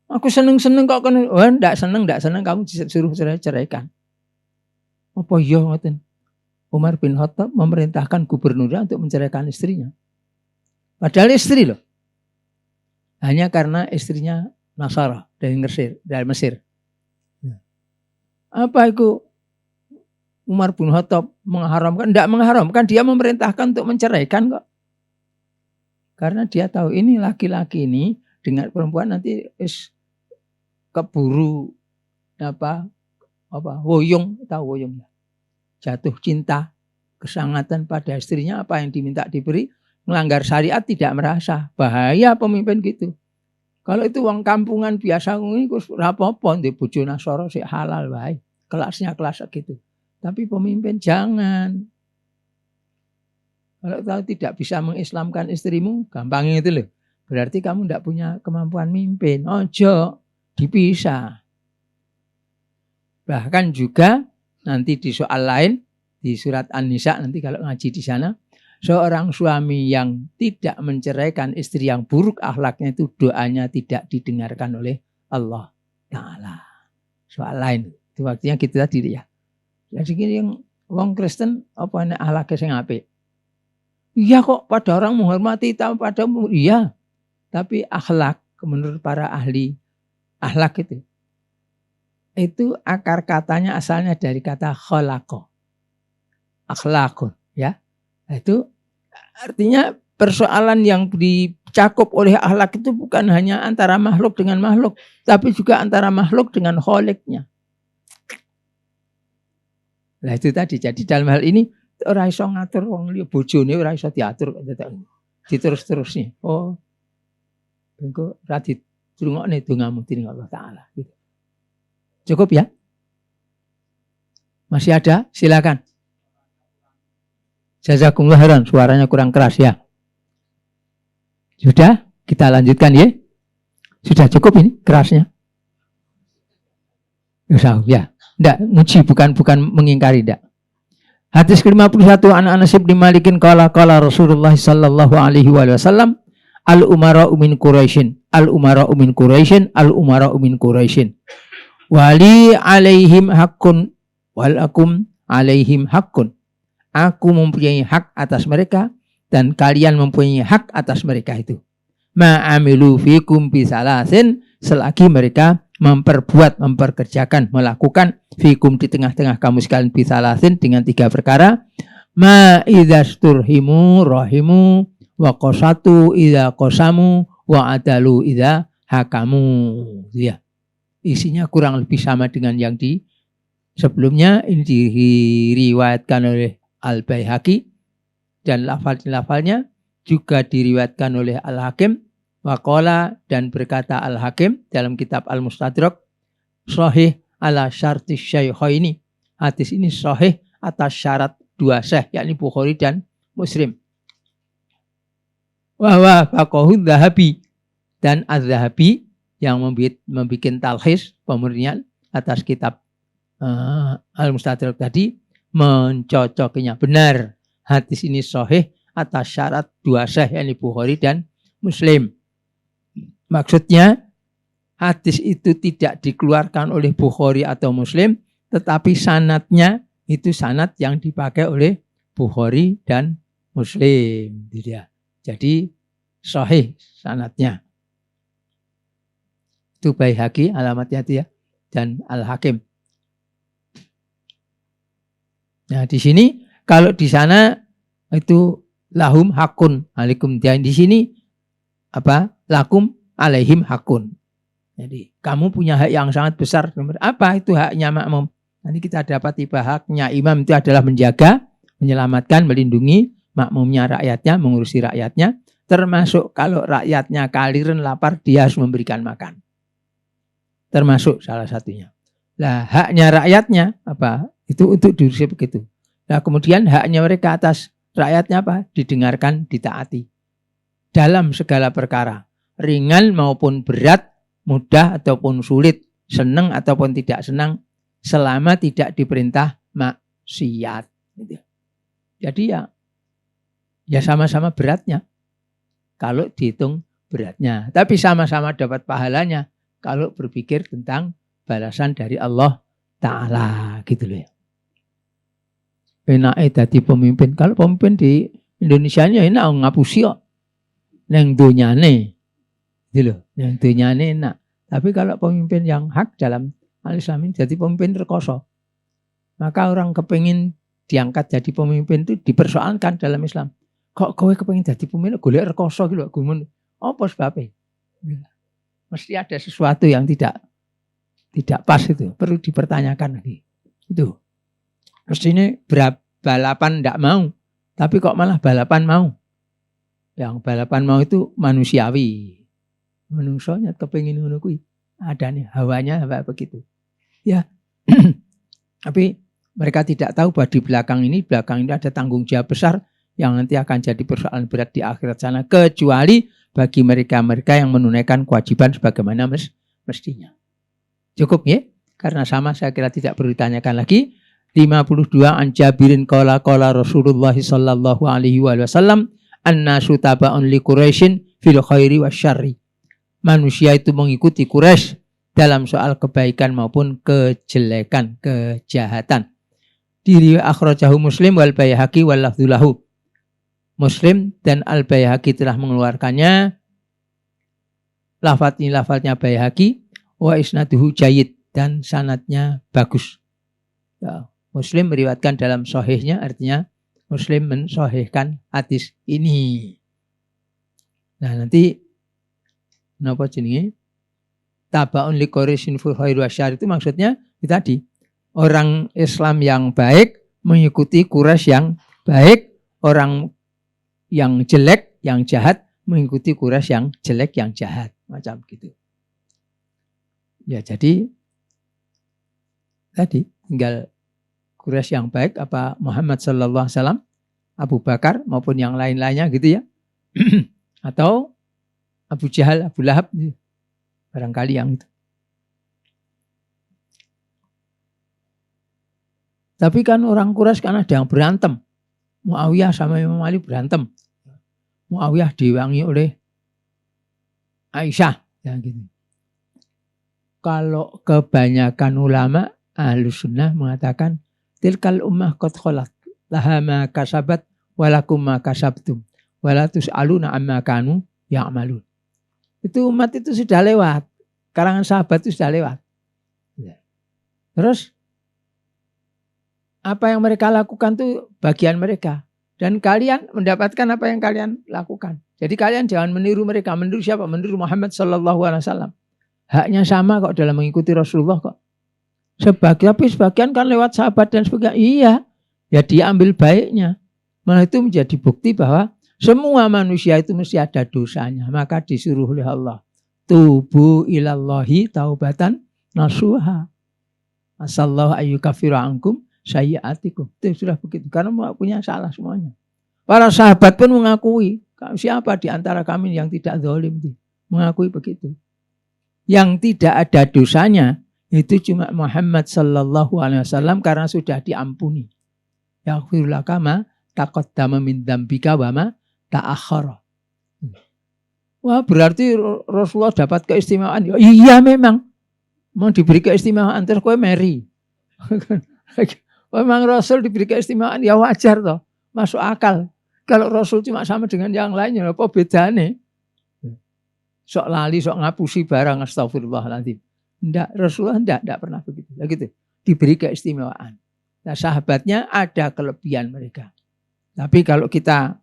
Aku seneng-seneng kok kon, ndak seneng kamu disuruh ceraikan. Apa iya ngoten? Umar bin Khattab memerintahkan gubernurnya untuk menceraikan istrinya. Padahal istri loh. Hanya karena istrinya Nasara dari Mesir. Apa itu? Umar bin Khattab mengharamkan? Tidak mengharamkan, dia memerintahkan untuk menceraikan kok. Karena dia tahu ini laki-laki ini dengan perempuan nanti keburu woyong, tahu woyong ya. Jatuh cinta, kesangatan pada istrinya, apa yang diminta diberi, melanggar syariat tidak merasa. Bahaya pemimpin gitu. Kalau itu uang kampungan biasa ini apa-apa di bojo Nasara sik halal wae. Kelasnya kelas gitu. Tapi pemimpin jangan. Kalau tahu tidak bisa mengislamkan istrimu, gampangnya itu loh. Berarti kamu tidak punya kemampuan mimpin. Ojo dipisah. Bahkan juga nanti di soal lain, di surat An-Nisa nanti kalau ngaji di sana, seorang suami yang tidak menceraikan istri yang buruk akhlaknya itu doanya tidak didengarkan oleh Allah Ta'ala. Soal lain, itu waktunya kita tadi ya. Jadi gini yang wong Kristen apa enak akhlaknya sing apik? Iya kok pada orang menghormati padamu, iya. Tapi akhlak menurut para ahli akhlak itu akar katanya asalnya dari kata khalaqa. Akhlakun ya. Itu artinya persoalan yang dicakup oleh akhlak itu bukan hanya antara makhluk dengan makhluk, tapi juga antara makhluk dengan kholiknya. Nah itu tadi. Jadi dalam hal ini ora iso ngatur wong liya, bojone ora iso diatur diterus-terusnya. Oh. Engko ra dirungokne dongamu dening Allah Taala gitu. Cukup ya? Masih ada? Silakan. Jazakumullah khairan, suaranya kurang keras ya. Sudah? Kita lanjutkan ya. Sudah cukup ini kerasnya? Ya. Enggak, muji bukan mengingkari enggak. Hadis ke-51 an Anas bin Malikin qala Rasulullah sallallahu alaihi wasallam al-umara'u min Quraisyin wali alaihim haqqun walakum alaihim haqqun. Aku mempunyai hak atas mereka dan kalian mempunyai hak atas mereka itu. Ma'amilu fikum bisalasin, selagi mereka memperkerjakan, melakukan fikum di tengah-tengah kamu sekalian bisalasin dengan 3 perkara. Ma'idasturhimu rahimu wa qasatu idza qasamu wa adalu idza hakamu. Ya. Isinya kurang lebih sama dengan yang di sebelumnya. Ini diriwayatkan oleh Al-Baihaqi dan lafal-lafalnya juga diriwayatkan oleh Al-Hakim. Waqala dan berkata Al-Hakim dalam kitab Al-Mustadrak sahih ala syartis syaikhaini. Hadis ini sahih atas syarat 2 syekh yakni Bukhari dan Muslim. Wa faqahu Dzahabi dan Az-Dzahabi yang membuat talkhis pemurnian atas kitab Al-Mustadrak tadi mencocokinya. Benar, hadis ini sahih atas syarat 2 syekh yakni Bukhari dan Muslim. Maksudnya hadis itu tidak dikeluarkan oleh Bukhari atau Muslim, tetapi sanadnya itu sanad yang dipakai oleh Bukhari dan Muslim. Jadi sahih sanadnya. Itu Baihaqi alamatnya itu ya, dan Al-Hakim. Nah di sini kalau di sana itu lahum hakun alaikum, dan di sini apa lakum alaihim hakun. Jadi kamu punya hak yang sangat besar. Apa itu haknya makmum? Nanti kita dapat tiba haknya imam itu adalah menjaga, menyelamatkan, melindungi makmumnya, rakyatnya, mengurusi rakyatnya. Termasuk kalau rakyatnya kaliren lapar, dia harus memberikan makan. Termasuk salah satunya. Nah, haknya rakyatnya apa? Itu untuk diurusi begitu. Nah, kemudian haknya mereka atas rakyatnya apa? Didengarkan, ditaati. Dalam segala perkara. ringan maupun berat, mudah ataupun sulit, senang ataupun tidak senang, selama tidak diperintah maksiat. Gitu. Jadi ya sama-sama beratnya kalau dihitung beratnya. Tapi sama-sama dapat pahalanya kalau berpikir tentang balasan dari Allah Ta'ala. Gitu loh ya. Enaknya jadi pemimpin. Kalau pemimpin di Indonesia ini enak ngapusi kok. Neng dunyane. Gitu loh. Neng dunyane enak. Tapi kalau pemimpin yang hak dalam al-Islam ini jadi pemimpin rekoso. Maka orang kepingin diangkat jadi pemimpin itu dipersoalkan dalam Islam. Kok kowe kepingin jadi pemimpin golek rekoso gitu loh. Apa sebabnya? Mesti ada sesuatu yang tidak pas itu. Perlu dipertanyakan lagi. Itu. Mestinya balapan tidak mau. Tapi kok malah balapan mau. Yang balapan mau itu manusiawi. Manusianya kepingin ngono kuwi. Ada nih hawanya hawa begitu. Ya. Tapi mereka tidak tahu bahwa di belakang ini ada tanggung jawab besar yang nanti akan jadi persoalan berat di akhirat sana. Kecuali bagi mereka-mereka yang menunaikan kewajiban sebagaimana mestinya. Cukup ya? Karena sama saya kira tidak perlu ditanyakan lagi. 52 an Jabirin qala Rasulullah sallallahu alaihi wasallam annasu taba'un li Quraisyin fil khairi wasyarri. Manusia itu mengikuti Quraisy dalam soal kebaikan maupun kejelekan, kejahatan. Diri akhrajahu Muslim wal Baihaqi wal lafdzulahu. Muslim dan Al-Baihaqi telah mengeluarkannya. Lafadznya Baihaqi wa isnaduhu jayyid dan sanadnya bagus. Ya, Muslim meriwayatkan dalam sahihnya, artinya Muslim mensahihkan hadis ini. Nah, nanti napa jenenge? Tabaun li Quraisyin fil khair wasyar itu maksudnya itu tadi. Orang Islam yang baik mengikuti Quraisy yang baik, orang yang jelek, yang jahat mengikuti Quraisy yang jelek, yang jahat, macam gitu. Ya, jadi tadi tinggal Quraisy yang baik apa Muhammad sallallahu alaihi wasallam, Abu Bakar maupun yang lain-lainnya gitu ya. Atau Abu Jahal, Abu Lahab, barangkali yang itu. Tapi kan orang Quraisy kan ada yang berantem. Muawiyah sama Imam Ali berantem. Muawiyah diwangi oleh Aisyah. Ya, gitu. Kalau kebanyakan ulama Ahlus Sunnah mengatakan tilkal ummah qad khalat laha ma kasabat walakum ma kasabtum wala tus'aluna amma kanu ya'malun. Itu umat itu sudah lewat. Karangan sahabat itu sudah lewat. Ya. Terus apa yang mereka lakukan itu bagian mereka. Dan kalian mendapatkan apa yang kalian lakukan. Jadi kalian jangan meniru mereka. Meniru siapa? Meniru Muhammad sallallahu alaihi wasallam. Haknya sama kok dalam mengikuti Rasulullah kok. Tapi sebagian kan lewat sahabat dan sebagainya. Iya. Ya dia ambil baiknya. Malah itu menjadi bukti bahwa semua manusia itu mesti ada dosanya. Maka disuruh oleh Allah. Tubu ilallahi taubatan nasuha. Asallahu ayyukafiru ankum sayyi'atikum. Itu sudah begitu. Karena punya salah semuanya. Para sahabat pun mengakui. Siapa di antara kami yang tidak zalim? Mengakui begitu. Yang tidak ada dosanya itu cuma Muhammad sallallahu alaihi wasallam karena sudah diampuni. Yaghfir laka ma taqaddama min dzambika wa ma ta'akhkhara. Wah, berarti Rasulullah dapat keistimewaan. Iya memang. Mau diberi keistimewaan terus kowe meri. Memang Rasul diberi keistimewaan ya wajar toh. Masuk akal. Kalau Rasul cuma sama dengan yang lainnya apa bedanya? Sok lali, sok ngapusi barang, astagfirullahaladzim. Enggak, Rasulullah enggak pernah begitu. Gitu. Diberi keistimewaan. Nah, sahabatnya ada kelebihan mereka. Tapi kalau kita,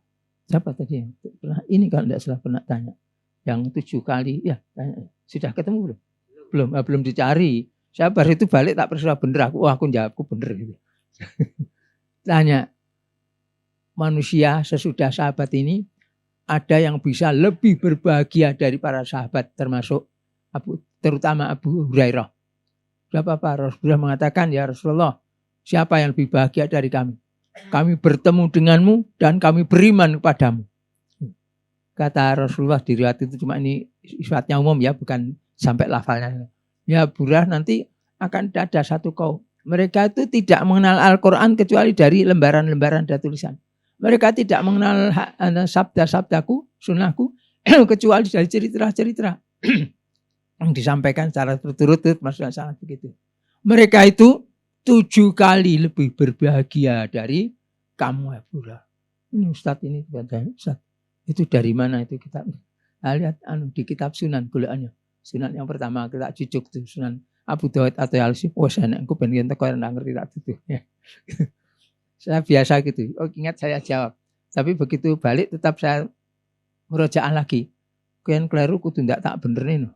siapa tadi yang pernah, ini kalau enggak salah pernah tanya. Yang 7 kali, ya tanya, sudah ketemu belum? Belum dicari. Saya baru itu balik tak perlu bener aku. Aku jawabku bener gitu. Tanya, manusia sesudah sahabat ini, ada yang bisa lebih berbahagia dari para sahabat termasuk terutama Abu Hurairah. Berapa Rasulullah mengatakan, ya Rasulullah, siapa yang lebih bahagia dari kami? Kami bertemu denganmu dan kami beriman kepadamu. kata Rasulullah di riwayat itu, cuma ini sifatnya umum ya, bukan sampai lafalnya. Ya burah nanti akan ada satu kaum. Mereka itu tidak mengenal Al-Quran kecuali dari lembaran-lembaran dan tulisan. Mereka tidak mengenal sabda-sabdaku, sunnahku, kecuali dari cerita-cerita yang disampaikan secara berturut-turut, maksudnya sangat begitu. Mereka itu 7 kali lebih berbahagia dari kamu, ya burah. Ini Ustadz ini, Ustadz. Itu dari mana itu kitab? Lihat di kitab Sunan gulaannya. Sunan yang pertama kita cucuk tuh Sunan Abu Dawud atau Al-Sih. Oh saya aku pengen tak ngerti tak itu. Saya biasa gitu. Oh ingat saya jawab. Tapi begitu balik tetap saya merojaan lagi. Kian keliru kudu ndak tak benerin.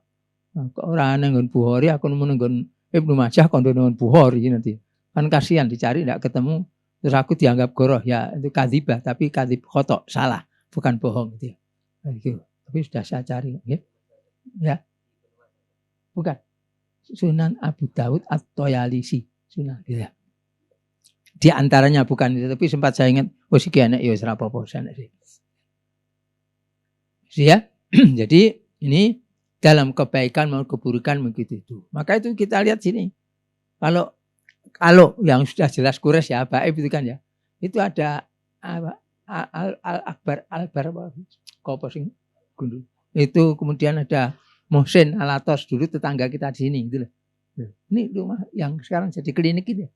Orang nenggon Bukhari aku nenggon Ibnu Majah kon nenggon Bukhari nanti. Kan kasihan dicari ndak ketemu terus aku dianggap goroh ya itu kadzibah tapi kadzib khotok salah. Bukan bohong gitu ya. Tapi sudah saya cari. Ya. Bukan. Sunan Abu Dawud at-Toyalisi. Sunan. Ya. Di antaranya bukan itu. Tapi sempat saya ingat. Oh si anak ya serapopo. Ya. Jadi ini dalam kebaikan maupun keburukan begitu itu. Maka itu kita lihat sini. Kalau yang sudah jelas kures ya. Baib itu kan ya. Itu ada apa? Al-Akbar apa sing gundul. Itu kemudian ada Muhsin Alatos dulu tetangga kita di sini gitu loh. Ini rumah yang sekarang jadi klinik itu.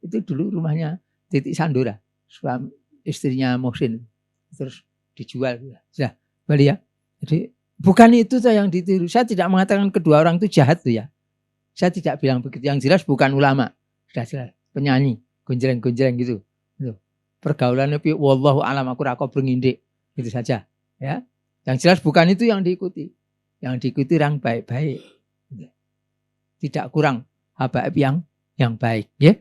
Itu dulu rumahnya Titik Sandora, suami istrinya Muhsin. Terus dijual sudah beli ya. Jadi bukan itu yang ditiru. Saya tidak mengatakan kedua orang itu jahat tuh ya. Saya tidak bilang begitu. Yang jelas bukan ulama. Sudah jelas penyanyi, gonjreng-gonjreng gitu. Pergaulannya wallahu alam aku ra berindik gitu saja ya. Yang jelas bukan itu yang diikuti. Yang diikuti orang baik-baik. Tidak kurang habaib yang baik ya.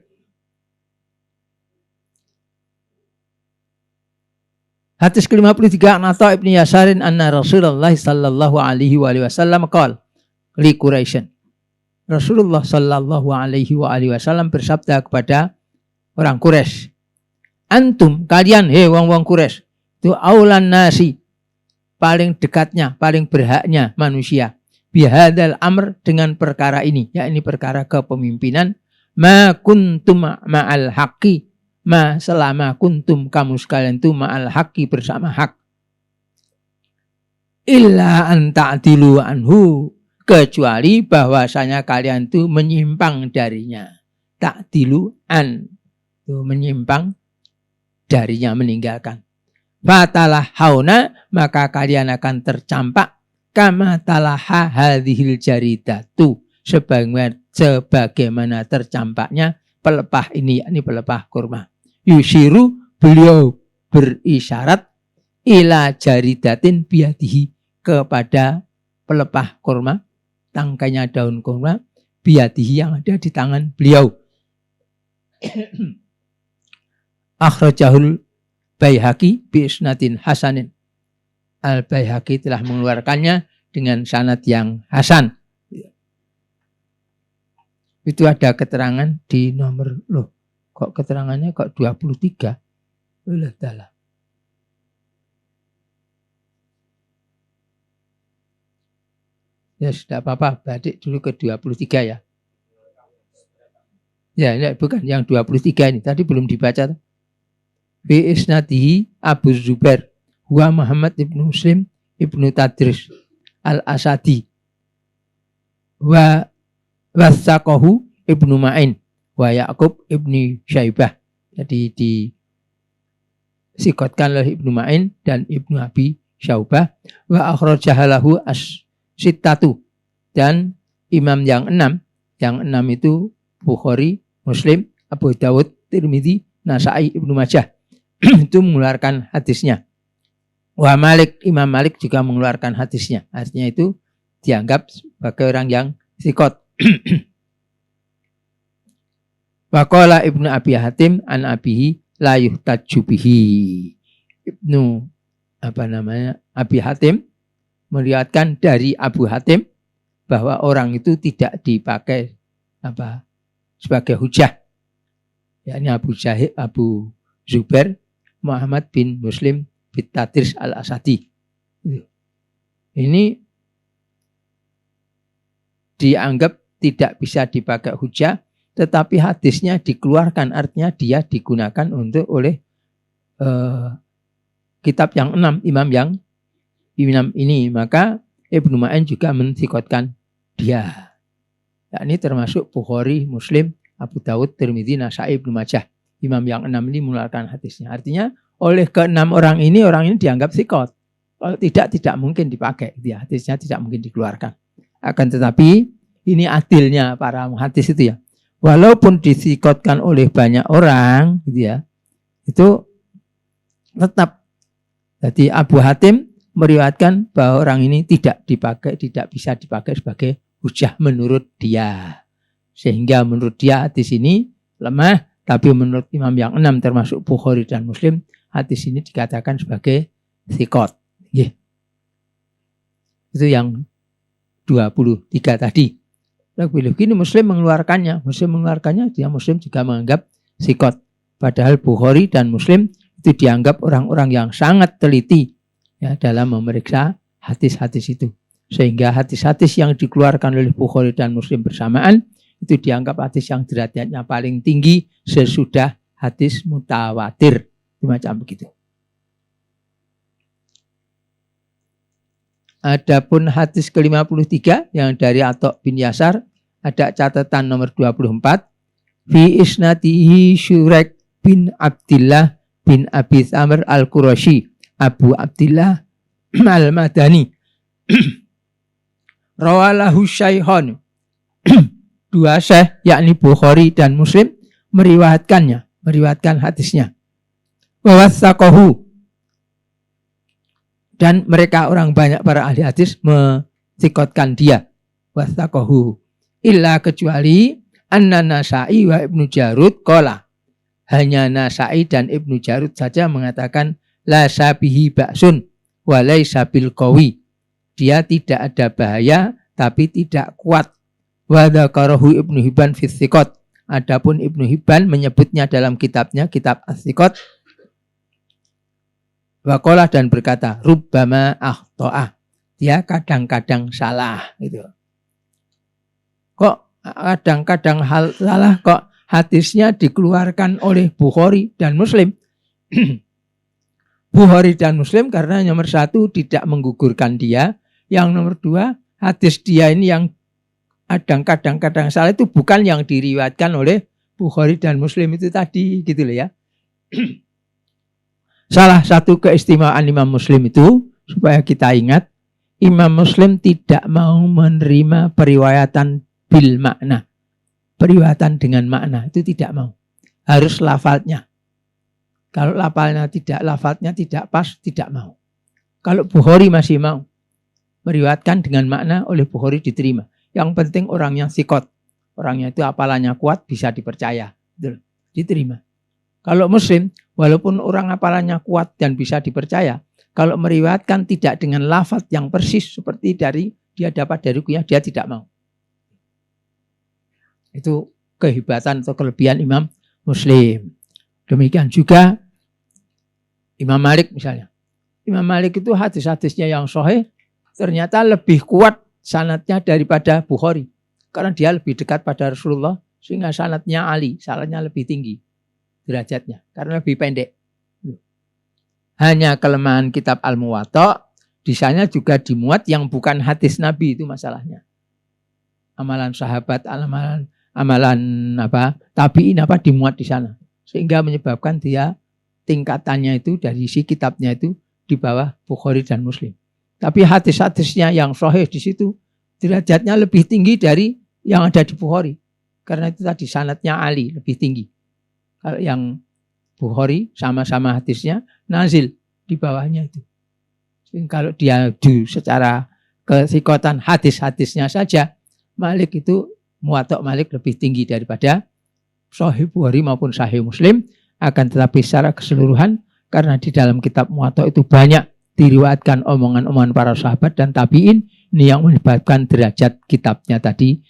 Hadis ke-53 Atha ibn Yasarin anna Rasulullah sallallahu alaihi wasallam qala li Quraisy. Rasulullah sallallahu alaihi wasallam bersabda kepada orang Quraisy, antum kalian wong-wong Quraisy itu aulan nasi paling dekatnya, paling berhaknya manusia bihadzal amr dengan perkara ini, yakni perkara kepemimpinan, ma kuntum ma'al haqqi, ma selama kuntum kamu sekalian itu ma'al haqqi bersama hak, illa an ta'dilu anhu kecuali bahwasanya kalian itu menyimpang darinya, ta'dilu an itu menyimpang darinya, meninggalkan. Fatalah hauna maka kalian akan tercampak kama talaha hadhil jaridatu sebagaimana tercampaknya pelepah ini, yakni pelepah kurma. Yushiru beliau berisyarat ila jaridatin biadihi kepada pelepah kurma, tangkainya daun kurma biadihi yang ada di tangan beliau. Akhrajahul Baihaqi bi isnadin hasanin. Al-Baihaqi telah mengeluarkannya dengan sanad yang hasan. Itu ada keterangan di nomor kok keterangannya kok 23. Allah taala. Ya sudah apa-apa, balik dulu ke 23 ya. Ya, bukan yang 23 ini. Tadi belum dibaca. Bi isnadihi Abu Zubair wa Muhammad ibnu Muslim ibnu Tadris al-Asadi wa wasaqahu ibnu Ma'in wa Ya'qub ibnu Syaibah. Jadi disikotkan oleh Ibnu Ma'in dan Ibnu Abi Syaibah. Wa akhrajahalahu as-sittatu, dan imam yang 6 itu Bukhari, Muslim, Abu Dawud, Tirmidzi, Nasa'i, Ibnu Majah itu mengeluarkan hadisnya. Wa Malik, Imam Malik juga mengeluarkan hadisnya. Artinya itu dianggap sebagai orang yang sikot. Wa qala Ibnu Abi Hatim an abihi la yuhtaju bihi. Ibnu Abi Hatim meriwayatkan dari Abu Hatim bahwa orang itu tidak dipakai sebagai hujah. Yakni Abu Zubair Muhammad bin Muslim bin Tadris al-Asadi. Ini dianggap tidak bisa dipakai hujah, tetapi hadisnya dikeluarkan, artinya dia digunakan oleh kitab yang 6, imam ini. Maka Ibnu Ma'in juga mensikotkan dia. Ini termasuk Bukhari, Muslim, Abu Dawud, Tirmidzi, Nasai, Ibnu Majah. Imam yang 6 ini mengeluarkan hadisnya. Artinya oleh ke-6 orang ini dianggap sikot. Kalau tidak mungkin dipakai. Dia hadisnya tidak mungkin dikeluarkan. Akan tetapi ini adilnya para muhadis itu ya. Walaupun disikotkan oleh banyak orang, gitu ya, itu tetap. Jadi Abu Hatim meriwayatkan bahwa orang ini tidak bisa dipakai sebagai hujah menurut dia. Sehingga menurut dia hadis ini lemah, tapi menurut imam yang 6 termasuk Bukhari dan Muslim, hadis ini dikatakan sebagai sikot. Itu yang 23 tadi. Lebih begini Muslim mengeluarkannya. Dia Muslim juga menganggap sikot. Padahal Bukhari dan Muslim itu dianggap orang-orang yang sangat teliti ya dalam memeriksa hadis-hadis itu. Sehingga hadis-hadis yang dikeluarkan oleh Bukhari dan Muslim bersamaan itu dianggap hadis yang derajatnya paling tinggi sesudah hadis mutawatir. Macam begitu. Adapun hadis ke-53 yang dari Atok bin Yasar, ada catatan nomor 24. Fi isnatihi Syurek bin Abdillah bin Abi Thamr al-Qurashi Abu Abdillah al-Madani. Rawalahu Syaihon. Dua syekh yakni Bukhari dan Muslim meriwayatkan hadisnya. Wa wasaqahu. Dan mereka orang banyak para ahli hadis mensikotkan dia. Wasaqahu. Illa kecuali Anna Nasai wa Ibnu Jarud qala. Hanya Nasai dan Ibnu Jarud saja mengatakan la sabihi ba'sun wa laisa bil qawi. Dia tidak ada bahaya tapi tidak kuat. Wa dzakarahu Ibnu Hibban fi Tsiqat. Adapun Ibnu Hibban menyebutnya dalam kitabnya, kitab As-Tsiqat. Wa qala dan berkata rubbama akhta'a. Dia kadang-kadang salah gitu. Kok kadang-kadang hal salah, kok hadisnya dikeluarkan oleh Bukhari dan Muslim. Bukhari dan Muslim karena nomor 1 tidak menggugurkan dia. Yang nomor 2, hadis dia ini yang kadang-kadang salah itu bukan yang diriwayatkan oleh Bukhari dan Muslim itu tadi gitu loh ya. Salah satu keistimewaan Imam Muslim itu supaya kita ingat, Imam Muslim tidak mau menerima periwayatan bil makna. Periwayatan dengan makna itu tidak mau. Harus lafadznya. Kalau lafadznya tidak pas, tidak mau. Kalau Bukhari masih mau meriwayatkan dengan makna, oleh Bukhari diterima. Yang penting orangnya sikot. Orangnya itu hafalannya kuat, bisa dipercaya. Diterima. Kalau Muslim, walaupun orang hafalannya kuat dan bisa dipercaya, kalau meriwayatkan tidak dengan lafadz yang persis seperti dari dia dapat dari kunyah, dia tidak mau. Itu kehebatan atau kelebihan Imam Muslim. Demikian juga Imam Malik misalnya. Imam Malik itu hadis-hadisnya yang sahih ternyata lebih kuat sanadnya daripada Bukhari. Karena dia lebih dekat pada Rasulullah sehingga sanadnya Ali, sanadnya lebih tinggi derajatnya karena lebih pendek. Hanya kelemahan kitab Al-Muwatta, di sana juga dimuat yang bukan hadis Nabi, itu masalahnya. Amalan sahabat, amalan tabi'in dimuat di sana. Sehingga menyebabkan dia tingkatannya itu dari isi kitabnya itu di bawah Bukhari dan Muslim. Tapi hadis-hadisnya yang sahih di situ derajatnya lebih tinggi dari yang ada di Bukhari. Karena itu tadi sanadnya Ali lebih tinggi. Kalau yang Bukhari sama-sama hadisnya nazil di bawahnya itu. Kalau dia secara kesikotan hadis-hadisnya saja, Malik itu Muwatta Malik lebih tinggi daripada Sahih Bukhari maupun Sahih Muslim. Akan tetapi secara keseluruhan, karena di dalam kitab Muwatta itu banyak diriwayatkan omongan-omongan para sahabat dan tabi'in, ini yang menyebabkan derajat kitabnya tadi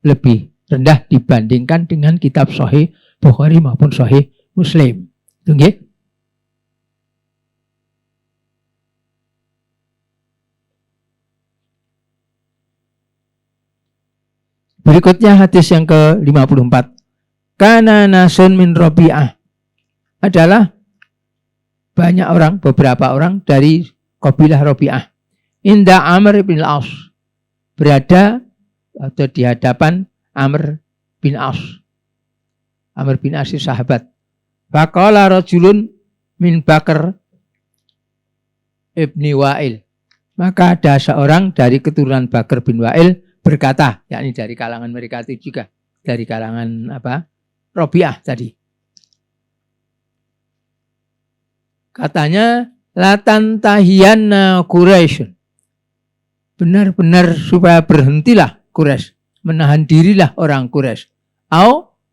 lebih rendah dibandingkan dengan kitab Sahih Bukhari maupun Sahih Muslim. Itu nggih. Berikutnya hadis yang ke-54. Kana nasun min Rabi'ah. Adalah banyak orang, beberapa orang dari kabilah Rabi'ah. Inda Amr bin Al-As. Berada atau di hadapan Amr bin As. Amr bin As sahabat. Faqala rajulun min Bakar ibni Wa'il. Maka ada seorang dari keturunan Bakar bin Wa'il berkata, yakni dari kalangan mereka itu juga, dari kalangan Rabi'ah tadi. Katanya, latan tahiyanna Quraisy. Benar-benar supaya berhentilah Quraisy, menahan dirilah orang Quraisy.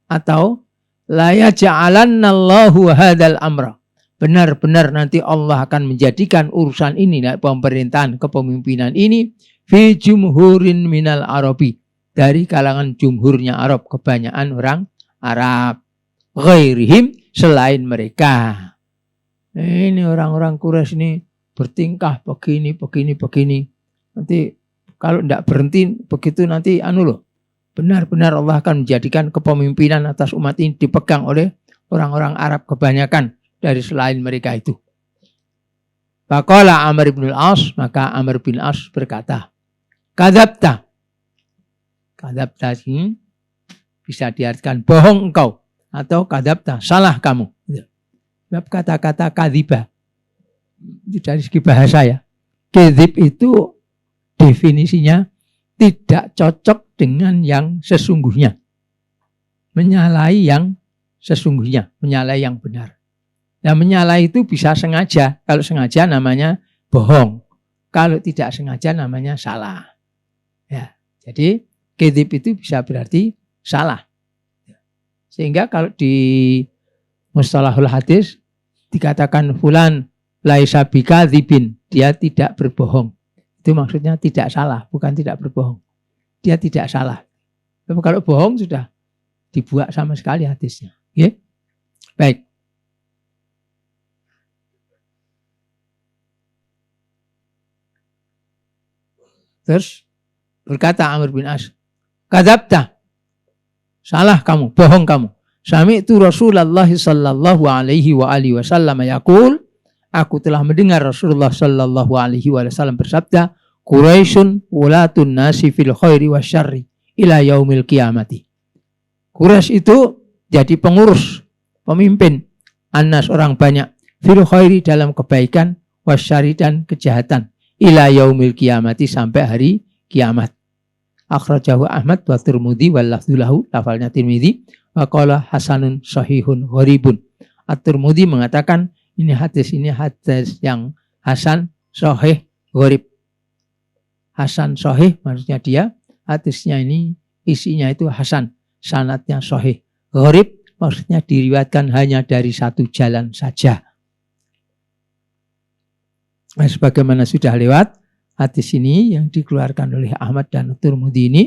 Atau la yaj'alanna Allahu hadzal amra. Benar-benar nanti Allah akan menjadikan urusan ini, pemerintahan, kepemimpinan ini fi jumhurin minal Arabi, dari kalangan jumhurnya Arab, kebanyakan orang Arab, ghairihim, selain mereka. Ini orang-orang Quraisy ini bertingkah begini. Nanti kalau tidak berhenti begitu nanti benar-benar Allah akan menjadikan kepemimpinan atas umat ini dipegang oleh orang-orang Arab kebanyakan dari selain mereka itu. Faqala Amr bin Al-As, maka Amr bin Al-As berkata, Kadzabta ini bisa diartikan bohong engkau, atau kadzabta, salah kamu. Sebab kata-kata kadziba itu dari segi bahasa ya. Kadzib itu definisinya tidak cocok dengan yang sesungguhnya. Menyalahi yang sesungguhnya, menyalahi yang benar. Nah, menyalahi itu bisa sengaja. Kalau sengaja namanya bohong. Kalau tidak sengaja namanya salah. Ya, jadi kadzib itu bisa berarti salah. Sehingga kalau di mustalahul hadis dikatakan fulan laisa bikadzibin, dia tidak berbohong. Itu maksudnya tidak salah, bukan tidak berbohong. Dia tidak salah. Tapi kalau bohong sudah dibuat sama sekali hadisnya. Ya? Baik. Terus berkata Amr bin As, kadzabta, salah kamu, bohong kamu. Sami'tu Rasulullah sallallahu alaihi wa alihi wasallam yaqul, aku telah mendengar Rasulullah sallallahu alaihi wasallam bersabda, Quraisyun wulatun nasi fil khairi wasyarri ila yaumil qiyamati. Quraisy itu jadi pengurus, pemimpin, annas orang banyak, fil khairi dalam kebaikan, wasyarri dan kejahatan, ila yaumil qiyamati sampai hari kiamat. Akhrajahu Ahmad wa Tirmidzi wal lafdzulahu, lafalnya Tirmidzi, wa qala hasanun sahihun gharibun. At-Tirmidzi mengatakan ini hadis yang hasan sahih gharib. Hasan sahih maksudnya dia hadisnya ini isinya itu hasan, sanadnya sahih. Gharib maksudnya diriwayatkan hanya dari satu jalan saja. Nah, sebagaimana sudah lewat, hadis ini yang dikeluarkan oleh Ahmad dan At-Tirmidzi ini,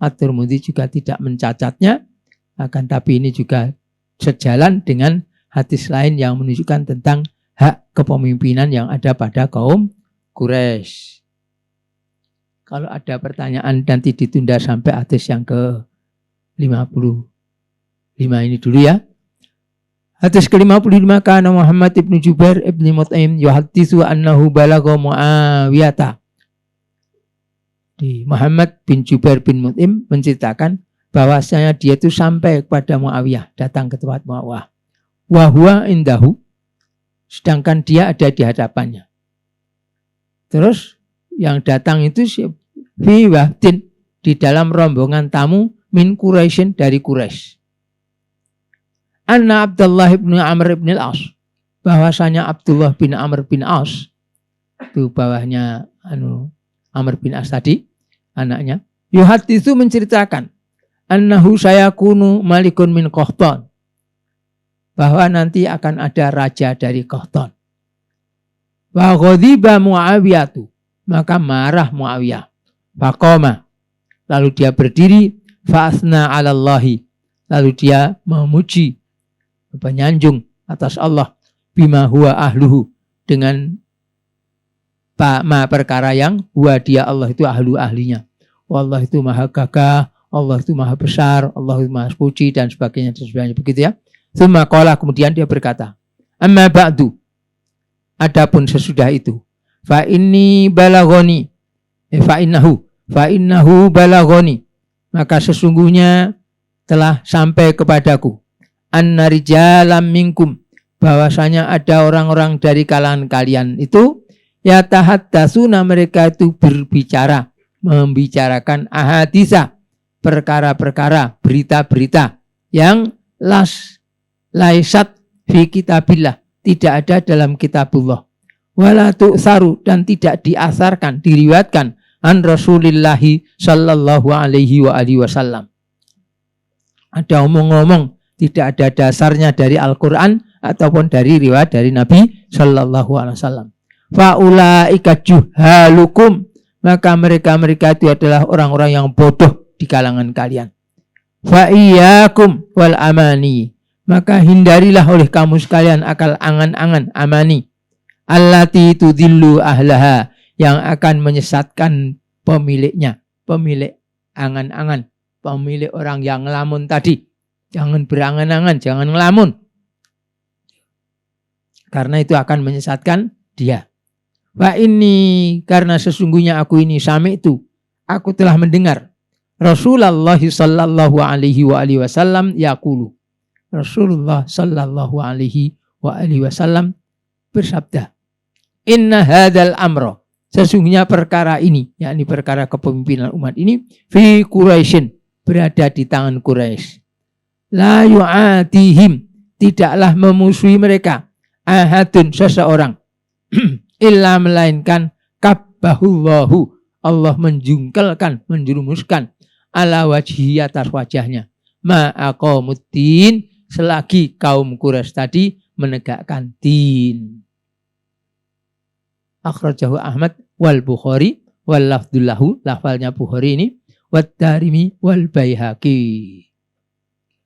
At-Tirmidzi juga tidak mencacatnya, akan tapi ini juga sejalan dengan hadis lain yang menunjukkan tentang hak kepemimpinan yang ada pada kaum Quraisy. Kalau ada pertanyaan nanti ditunda sampai hadis yang ke-55 ini dulu ya. Hadis ke-55, kana Muhammad ibn Jubair ibn Mut'im yuhadditsu annahu balagha Muawiyah. Di Muhammad bin Jubair bin Mut'im menceritakan bahwasanya dia itu sampai kepada Muawiyah, datang ke tempat Muawiyah. Wa huwa indahu, sedangkan dia ada di hadapannya. Terus yang datang itu fi wafdin, di dalam rombongan tamu min Quraisyin, dari Quraisy. Anna Abdullah bin Amr bin Al-As, bahwasanya Abdullah bin Amr bin As, itu bawahnya Amr bin As tadi, anaknya, yuhaditsu menceritakan annahu sayakunu malikun min Qahtan, bahwa nanti akan ada raja dari Qahtan. Wa ghadiba Muawiyah, maka marah Muawiyah. Faqama, lalu dia berdiri, fa'asna 'ala Allahi, lalu dia memuji, menyanjung atas Allah, bima huwa ahluhu, dengan perkara yang huwa dia Allah itu ahlinya. Wallah itu maha gagah, Allah itu maha besar, Allah itu maha suci dan sebagainya begitu ya. Tsumma qala, kemudian dia berkata, amma ba'du, adapun sesudah itu, fa innahu balagoni, maka sesungguhnya telah sampai kepadaku, anna rijalam minkum, bahwasanya ada orang-orang dari kalangan kalian itu, yatahaddasuna, mereka itu berbicara, membicarakan ahadisa, perkara-perkara, berita-berita yang laisat fi kitabillah, tidak ada dalam kitabullah, wala tu'saru, dan tidak diasarkan, diriwayatkan an Rasulillahi sallallahu alaihi wa alihi wasallam. Ada omong-omong tidak ada dasarnya dari Al-Qur'an ataupun dari riwayat dari Nabi sallallahu alaihi wasallam. Faulaika juhalukum, maka mereka itu adalah orang-orang yang bodoh di kalangan kalian. Fa iyyakum wal amani, maka hindarilah oleh kamu sekalian akal angan-angan amani, allati tudillu ahlaha, yang akan menyesatkan pemiliknya, pemilik angan-angan, pemilik orang yang ngelamun tadi. Jangan berangan-angan, jangan ngelamun, karena itu akan menyesatkan dia. Wa ini, karena sesungguhnya aku ini sami itu, aku telah mendengar Rasulullah sallallahu alaihi wa alihi wasallam yaqulu, Rasulullah sallallahu alaihi wa alihi wasallam bersabda, inna hadzal amra, sesungguhnya perkara ini, yakni perkara kepemimpinan umat ini, fi Quraisyin, berada di tangan Quraisy. La yu'atihim, tidaklah memusuhi mereka, ahadun, seseorang, illa, melainkan kabbahullahu, Allah menjungkelkan, menjerumuskan, ala wajhi, atas wajahnya, ma'aqamuddin, selagi kaum Quraisy tadi menegakkan din. Akhrajahu Ahmad wal Bukhari wal lafdullahu, lafalnya Bukhari ini, wad Darimi wal Baihaqi.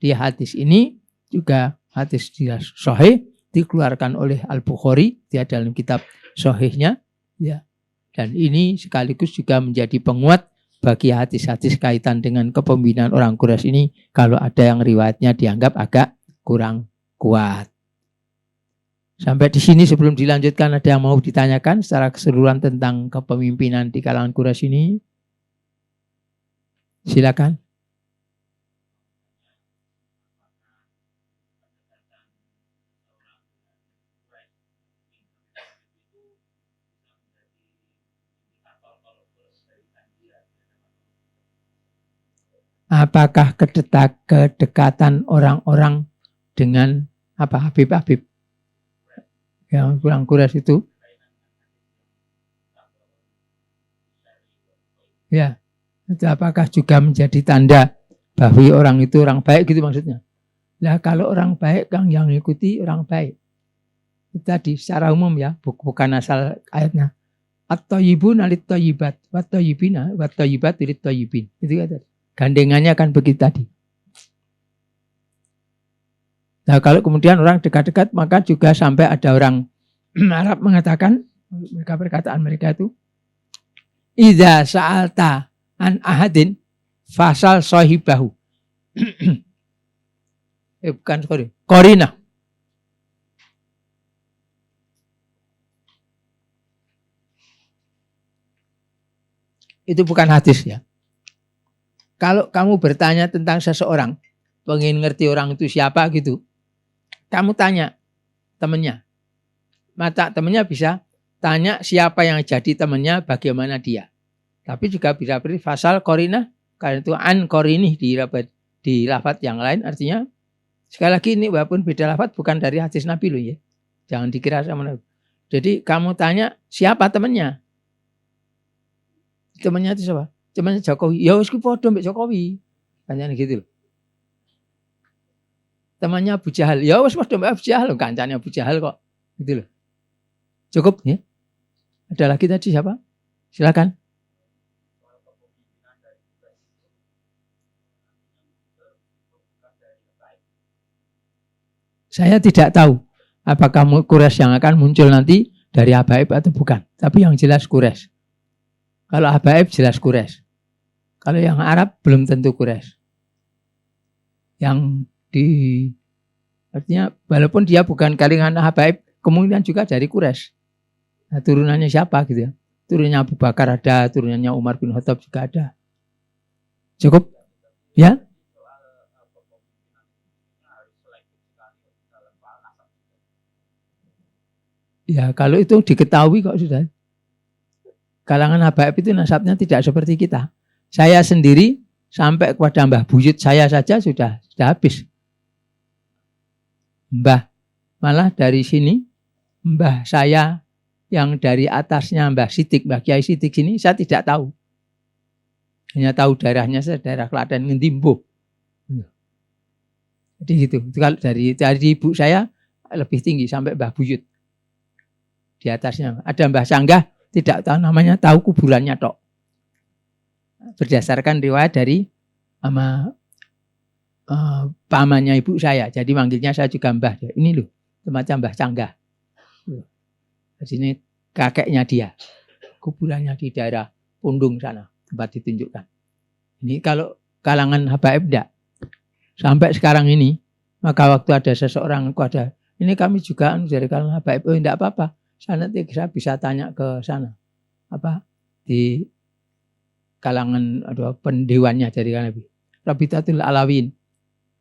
Di hadis ini juga hadis dia sahih, dikeluarkan oleh Al-Bukhari, dia dalam kitab sahihnya ya. Dan ini sekaligus juga menjadi penguat bagi hadis-hadis kaitan dengan kepemimpinan orang Quraisy ini, kalau ada yang riwayatnya dianggap agak kurang kuat. Sampai di sini sebelum dilanjutkan, ada yang mau ditanyakan secara keseluruhan tentang kepemimpinan di kalangan Quraisy ini? Silakan. Apakah kedekatan orang-orang dengan Habib yang kurang Quraisy itu? Ya, itu apakah juga menjadi tanda bahwa orang itu orang baik gitu maksudnya? Lah kalau orang baik kan yang mengikuti orang baik. Itu tadi secara umum ya, bukan asal ayatnya. At-thayyibuna lit-thayyibat, wat-thayyibina wat-thayyibat lit-thayyibin. Itu kan tadi. Gandengannya kan begitu tadi. Nah kalau kemudian orang dekat-dekat, maka juga sampai ada orang Arab mengatakan, mereka perkataan mereka itu, idza sa'alta an ahadin fasal sahibahu. Bukan sorry, Qorina. Itu bukan hadis ya. Kalau kamu bertanya tentang seseorang, pengen ngerti orang itu siapa gitu, kamu tanya temannya. Mata temannya bisa tanya siapa yang jadi temannya, bagaimana dia. Tapi juga bisa beri fasal Qorina, karena itu an Qorini di lafaz yang lain, artinya sekali lagi ini walaupun beda lafaz bukan dari hadis Nabi loh ya. Jangan dikira sama Nabi. Jadi kamu tanya siapa temannya? Temannya itu siapa? Temannya Jokowi. Ya wis ku padha mbek Jokowi. Kancane gitu loh. Temannya Abu Jahal. Ya wis padha mbek Abu Jahal, kancane Abu Jahal kok. Gitu loh. Cukup ya? Ada lagi tadi siapa? Silakan. Saya tidak tahu apakah Quraisy yang akan muncul nanti dari Habaib atau bukan. Tapi yang jelas Quraisy. Kalau Habaib jelas Quraisy. Kalau yang Arab belum tentu Quraisy. Yang artinya walaupun dia bukan kalangan habaib, kemungkinan juga dari Quraisy. Nah, turunannya siapa gitu ya? Turunannya Abu Bakar ada, turunannya Umar bin Khattab juga ada. Cukup? Ya? Ya, kalau itu diketahui kok sudah. Kalangan habaib itu nasabnya tidak seperti kita. Saya sendiri sampai kepada Mbah Buyut saya saja sudah habis. Mbah, malah dari sini, Mbah saya yang dari atasnya Mbah Sidik, Mbah Kiai Sidik sini, saya tidak tahu. Hanya tahu daerahnya saya, daerah Klaten, Ngendimbo. Jadi gitu. Kalau dari ibu saya lebih tinggi sampai Mbah Buyut. Di atasnya ada Mbah Sanggah, tidak tahu namanya, tahu kuburannya tok. Berdasarkan riwayat dari pamannya ibu saya. Jadi manggilnya saya juga Mbah. Ini loh, semacam Mbah Sanggah. Di sini kakeknya dia. Kuburannya di daerah Pundung sana, tempat ditunjukkan. Ini kalau kalangan habaib enggak. Sampai sekarang ini, maka waktu ada seseorang, ini kami juga dari kalangan habaib, oh enggak apa-apa. Saya nanti saya bisa tanya ke sana. Di kalangan pendewannya dari kalangan Rabitatul Alawin.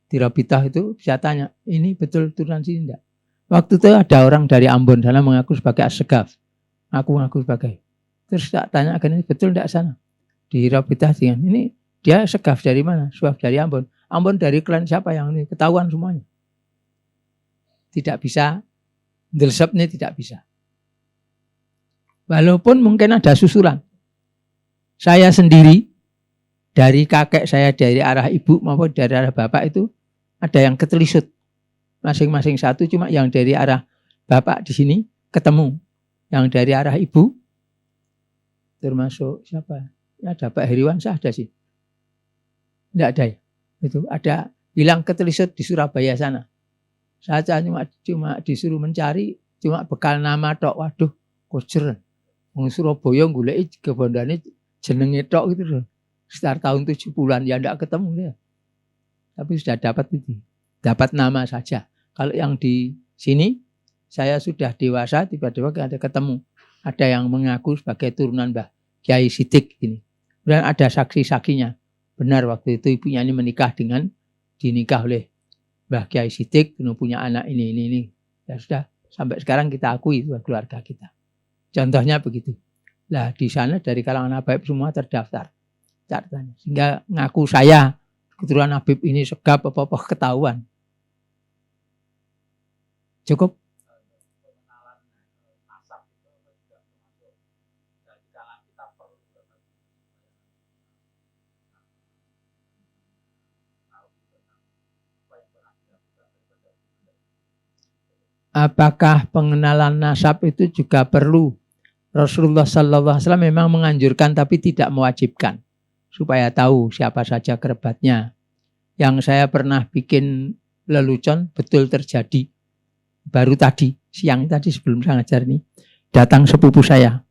Di Rabitah itu bisa tanya, ini betul turunan sini enggak? Waktu itu ada orang dari Ambon sana mengaku sebagai As-Segaf. Aku mengaku sebagai. Terus tak tanya, ini betul enggak sana? Di Rabitah ini dia Segaf dari mana? Segaf dari Ambon. Ambon dari klan siapa yang ini? Ketahuan semuanya. Tidak bisa, delsepnya tidak bisa. Walaupun mungkin ada susulan. Saya sendiri, dari kakek saya, dari arah ibu maupun dari arah bapak itu, ada yang ketelisut. Masing-masing satu, cuma yang dari arah bapak di sini ketemu. Yang dari arah ibu, termasuk siapa? Ya, ada Pak Heriwansyah ada sih. Tidak ada ya. Itu ada hilang ketelisut di Surabaya sana. Saya cuma disuruh mencari, cuma bekal nama tok. Waduh, kocer. Wong Surabaya goleki kebondane jenenge tok gitu loh. Sekitar tahun 70-an ya enggak ketemu dia. Tapi sudah dapat itu. Dapat nama saja. Kalau yang di sini saya sudah dewasa, tiba-tiba ada ketemu. Ada yang mengaku sebagai turunan Mbah Kiai Sidik ini. Dan ada saksi-saksinya. Benar waktu itu ibunya ini menikah dinikah oleh Mbah Kiai Sidik, punya anak ini. Ya sudah, sampai sekarang kita akui itu keluarga kita. Contohnya begitu. Lah di sana dari kalangan habaib semua terdaftar. Catatannya. Sehingga ngaku saya keturunan Habib ini Segaf apa-apa ketahuan. Cukup? Apakah pengenalan nasab itu juga perlu? Rasulullah SAW memang menganjurkan tapi tidak mewajibkan. Supaya tahu siapa saja kerabatnya. Yang saya pernah bikin lelucon betul terjadi. Baru tadi, siang tadi sebelum saya ngajar ini. Datang sepupu saya.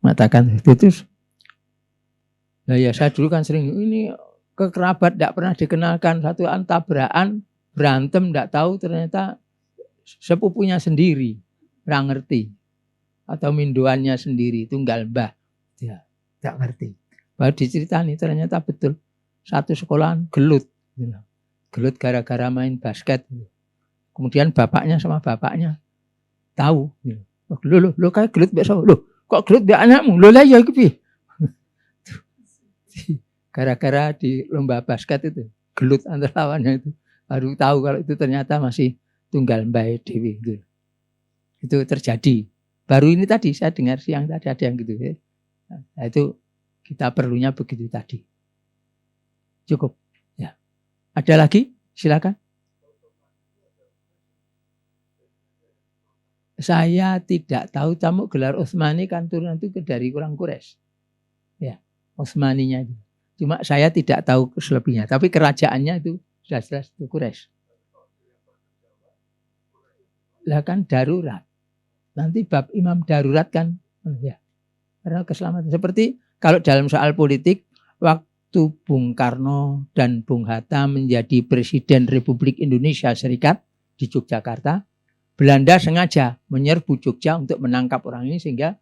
Mengatakan, terus. Nah ya saya dulu kan sering, ini ke kerabat tidak pernah dikenalkan. Satu tabrakan, berantem tidak tahu ternyata sepupunya sendiri. Nggak ngerti. Atau minduannya sendiri, tunggal mbah. Ya, tidak ngerti. Baru diceritani ternyata betul. Satu sekolahan gelut. Gelut gara-gara main basket. Kemudian bapaknya sama bapaknya tahu. Lo kayak gelut besok. Loh, kok gelut biar anakmu? Lo lah ya gitu. Gara-gara di lomba basket itu. Gelut antara lawannya itu. Baru tahu kalau itu ternyata masih tunggal Mbah Dewi. Itu terjadi. Baru ini tadi saya dengar siang tadi ada yang gitu. Nah, itu kita perlunya begitu tadi. Cukup. Ya. Ada lagi? Silakan. Saya tidak tahu tamu gelar Utsmani kan turunan itu dari orang Quraisy. Ya, Utsmaninya itu. Cuma saya tidak tahu selebihnya, tapi kerajaannya itu sudah jelas itu Quraisy. Lah kan darurat. Nanti bab imam darurat kan ya. Karena keselamatan seperti kalau dalam soal politik waktu waktu Bung Karno dan Bung Hatta menjadi Presiden Republik Indonesia Serikat di Yogyakarta, Belanda sengaja menyerbu Jogja untuk menangkap orang ini sehingga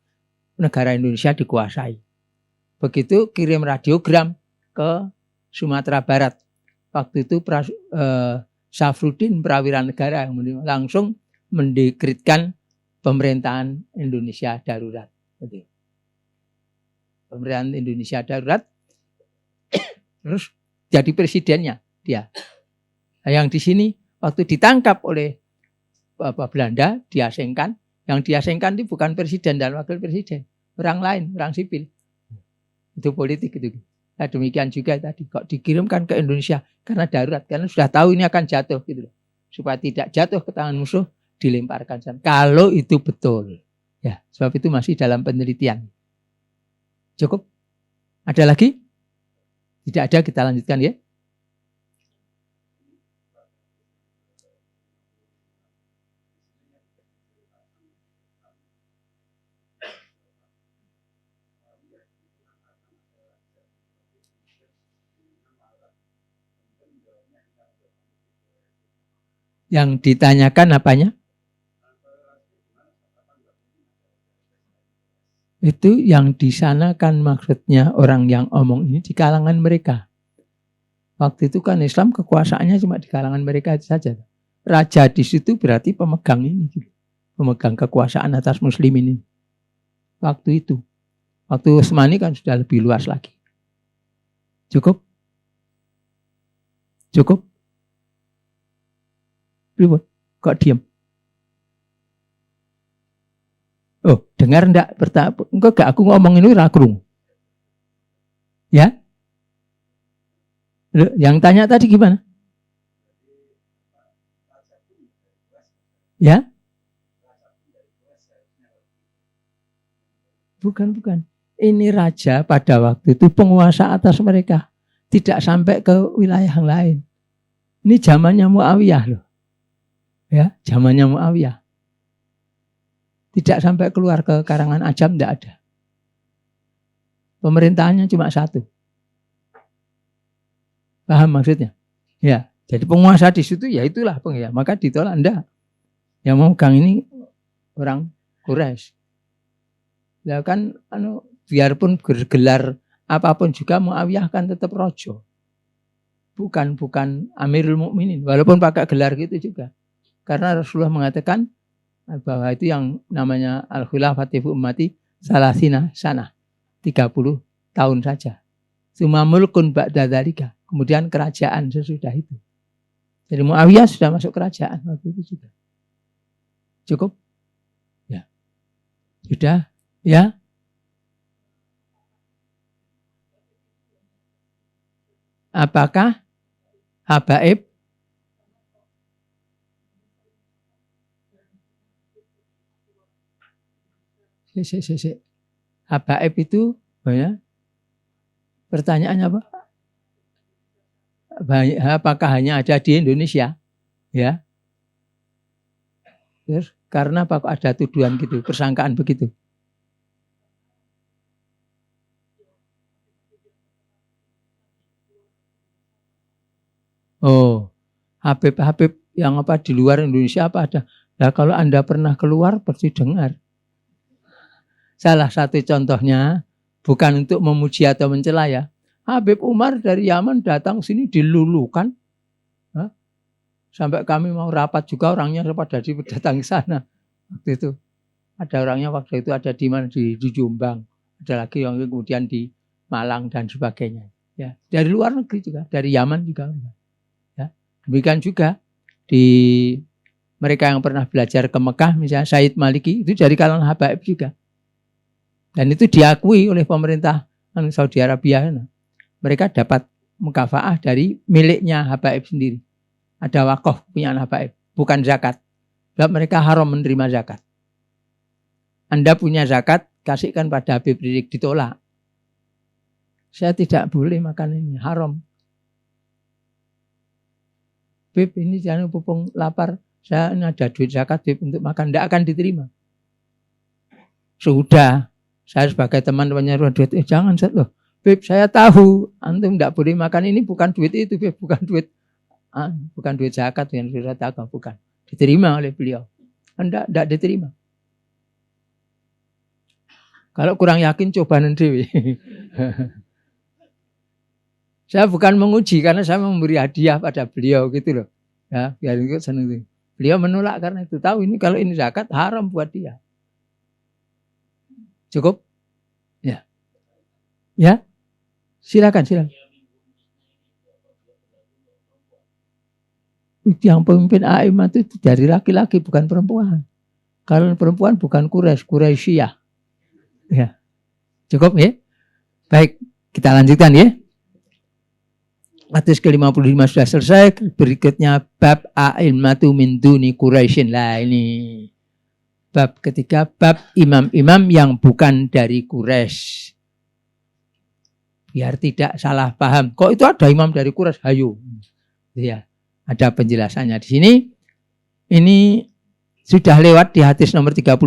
negara Indonesia dikuasai. Begitu kirim radiogram ke Sumatera Barat. Waktu itu Syafruddin Prawira Negara yang langsung mendekretkan pemerintahan Indonesia darurat. Pemerintahan Indonesia darurat, terus jadi presidennya dia. Nah, yang di sini waktu ditangkap oleh Belanda, diasingkan. Yang diasingkan itu bukan presiden dan wakil presiden, orang lain, orang sipil. Itu politik itu. Nah, demikian juga tadi kok dikirimkan ke Indonesia karena darurat, karena sudah tahu ini akan jatuh gitu loh. Supaya tidak jatuh ke tangan musuh, dilemparkan sana. Kalau itu betul. Ya, sebab itu masih dalam penelitian. Cukup? Ada lagi? Tidak ada, kita lanjutkan ya. Yang ditanyakan apanya? Itu yang di sana kan maksudnya orang yang omong ini di kalangan mereka. Waktu itu kan Islam kekuasaannya cuma di kalangan mereka saja. Raja di situ berarti pemegang ini. Pemegang kekuasaan atas muslimin ini. Waktu itu. Waktu Utsmani kan sudah lebih luas lagi. Cukup? Cukup? Ribut? Kok diam? Oh, dengar enggak? Engkau gak aku ngomong ini rakrung. Ya? Loh, yang tanya tadi gimana? Ya? Bukan. Ini raja pada waktu itu penguasa atas mereka. Tidak sampai ke wilayah yang lain. Ini zamannya Muawiyah loh. Ya, zamannya Muawiyah. Tidak sampai keluar ke karangan Ajam, tidak ada. Pemerintahannya cuma satu. Paham maksudnya? Ya, jadi penguasa di situ ya itulah ya. Maka ditolak enggak. Yang mau gang ini orang Quraisy. Ya kan biarpun bergelar apapun juga Muawiyah kan tetap rojo. Bukan Amirul Mukminin, walaupun pakai gelar gitu juga. Karena Rasulullah mengatakan bahwa itu yang namanya al-khilafati ummati salasina sana, 30 tahun saja. Suma mulkun ba'da dzalika, kemudian kerajaan sesudah itu. Jadi Muawiyah sudah masuk kerajaan waktu itu juga. Cukup? Ya. Sudah? Ya. Apakah habaib habaib itu ya? Pertanyaannya apa? Apakah hanya ada di Indonesia? Ya. Terus, karena apa kok ada tuduhan gitu, persangkaan begitu? Oh, Habib yang apa di luar Indonesia apa ada? Nah, kalau Anda pernah keluar pasti dengar. Salah satu contohnya bukan untuk memuji atau mencela ya. Habib Umar dari Yaman datang sini dilulukan. Sampai kami mau rapat juga orangnya pada datang ke sana. Waktu itu ada orangnya waktu itu ada di mana di Jombang. Ada lagi yang kemudian di Malang dan sebagainya. Ya, dari luar negeri juga, dari Yaman juga. Ya, demikian juga di mereka yang pernah belajar ke Mekah, misalnya Said Maliki itu dari kalangan habaib juga. Dan itu diakui oleh pemerintah Saudi Arabia. Mereka dapat mukafaah dari miliknya habaib sendiri. Ada wakaf punya habaib, bukan zakat. Sebab mereka haram menerima zakat. Anda punya zakat, kasihkan pada Habib Rizik, ditolak. Saya tidak boleh makan ini, haram. Bib, ini jangan pupung lapar. Saya ini ada duit zakat, Bib, untuk makan. Tidak akan diterima. Sudah. Saya sebagai teman-temannya duit, jangan set loh. Beb, saya tahu antum tidak boleh makan ini, bukan duit itu, Beb, bukan duit zakat yang sudah zakat, bukan. Diterima oleh beliau. Tidak diterima. Kalau kurang yakin coba nanti. Saya bukan menguji karena saya memberi hadiah pada beliau gitu loh. Ya, biar ikut senang. Beliau menolak karena itu tahu ini kalau ini zakat haram buat dia. Cukup? Ya. Ya. Silakan. Yang pemimpin AIM itu dari laki-laki bukan perempuan. Kalau perempuan bukan Quraisyiyah. Ya. Cukup ya? Baik, kita lanjutkan ya. Hadis ke-55 sudah selesai. Berikutnya bab a'ilmatu min duni Quraisyin. Lah ini bab ketiga, bab imam-imam yang bukan dari Quraisy. Biar tidak salah paham. Kok itu ada imam dari Quraisy? Hayu. Ya, ada penjelasannya di sini. Ini sudah lewat di hadis nomor 34.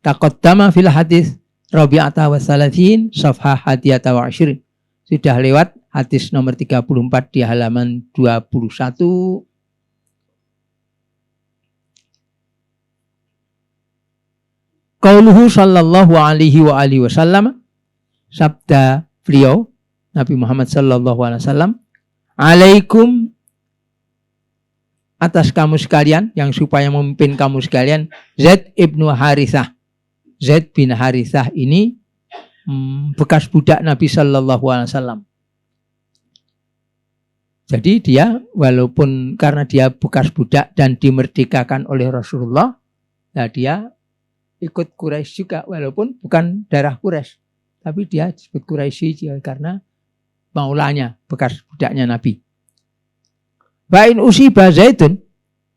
Taqaddama fil hadis Rabi'ata wa Salathin safhah hadiyata wa ashirin. Sudah lewat hadis nomor 34 di halaman 21. Qauluhu sallallahu alaihi wa alihi wasallam, sabda beliau Nabi Muhammad sallallahu alaihi wasallam, alaikum, atas kamu sekalian, yang supaya memimpin kamu sekalian, Zaid ibnu Harithah. Zaid bin Harithah ini bekas budak Nabi sallallahu alaihi wasallam. Jadi dia walaupun karena dia bekas budak dan dimerdekakan oleh Rasulullah, nah dia ikut Quraisy juga walaupun bukan darah Quraisy, tapi dia disebut Quraisy karena maulanya, bekas budaknya Nabi. Fa'in usiba Zaidun,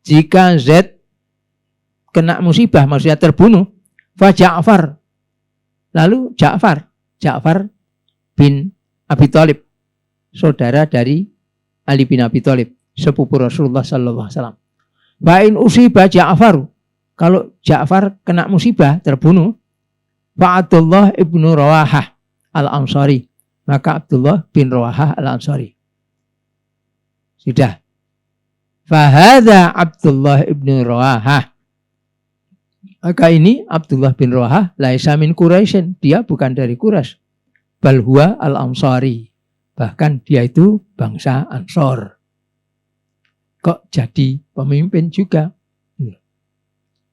jika Zaid kena musibah, maksudnya terbunuh, fa Ja'far, lalu Ja'far bin Abi Thalib, saudara dari Ali bin Abi Thalib, sepupu Rasulullah sallallahu alaihi wasallam. Fa'in usiba Ja'far, kalau Ja'far kena musibah, terbunuh, fa Abdullah ibnu Rawahah al-Ansari, maka Abdullah bin Rawahah al-Ansari. Sudah. Fahadha Abdullah ibnu Rawahah, maka ini Abdullah bin Rawahah laisa min Quraisyin, dia bukan dari Quraisy, bal huwa al-Ansari, bahkan dia itu bangsa Ansor. Kok jadi pemimpin juga?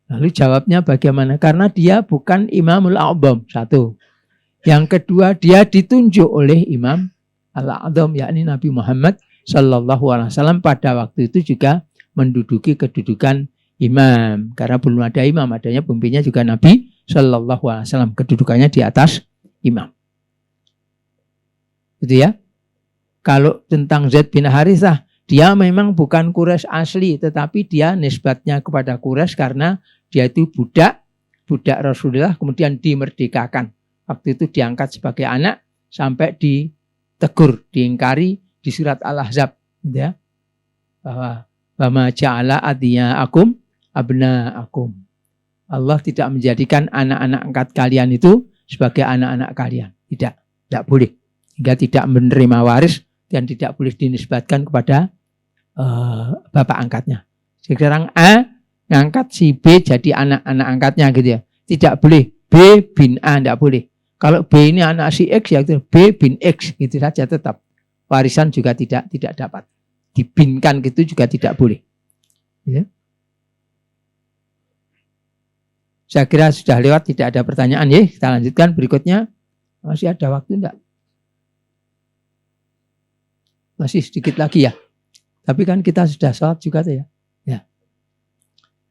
Lalu jawabnya bagaimana? Karena dia bukan Imamul A'zam, satu. Yang kedua, dia ditunjuk oleh Imam Al-A'zam, yakni Nabi Muhammad sallallahu alaihi wasallam pada waktu itu juga menduduki kedudukan imam. Karena belum ada imam, adanya pemimpinnya juga Nabi sallallahu alaihi wasallam, kedudukannya di atas imam. Gitu ya. Kalau tentang Zaid bin Harithah, dia memang bukan Quraisy asli, tetapi dia nisbatnya kepada Quraisy karena dia itu budak Rasulullah, kemudian dimerdekakan. Waktu itu diangkat sebagai anak sampai ditegur, diingkari di surat Al-Ahzab, ya, bahwa bama ja'ala adiyaakum abnaakum. Allah tidak menjadikan anak-anak angkat kalian itu sebagai anak-anak kalian. Tidak boleh. Hingga tidak menerima waris dan tidak boleh dinisbatkan kepada bapak angkatnya. Sekarang A ngangkat si B jadi anak-anak angkatnya gitu ya. Tidak boleh. B bin A tidak boleh. Kalau B ini anak si X ya B bin X gitu saja tetap. Warisan juga tidak dapat. Dibinkan gitu juga tidak boleh. Ya. Saya kira sudah lewat, tidak ada pertanyaan ya. Kita lanjutkan berikutnya. Masih ada waktu enggak? Masih sedikit lagi ya. Tapi kan kita sudah sholat juga tuh ya. Ya.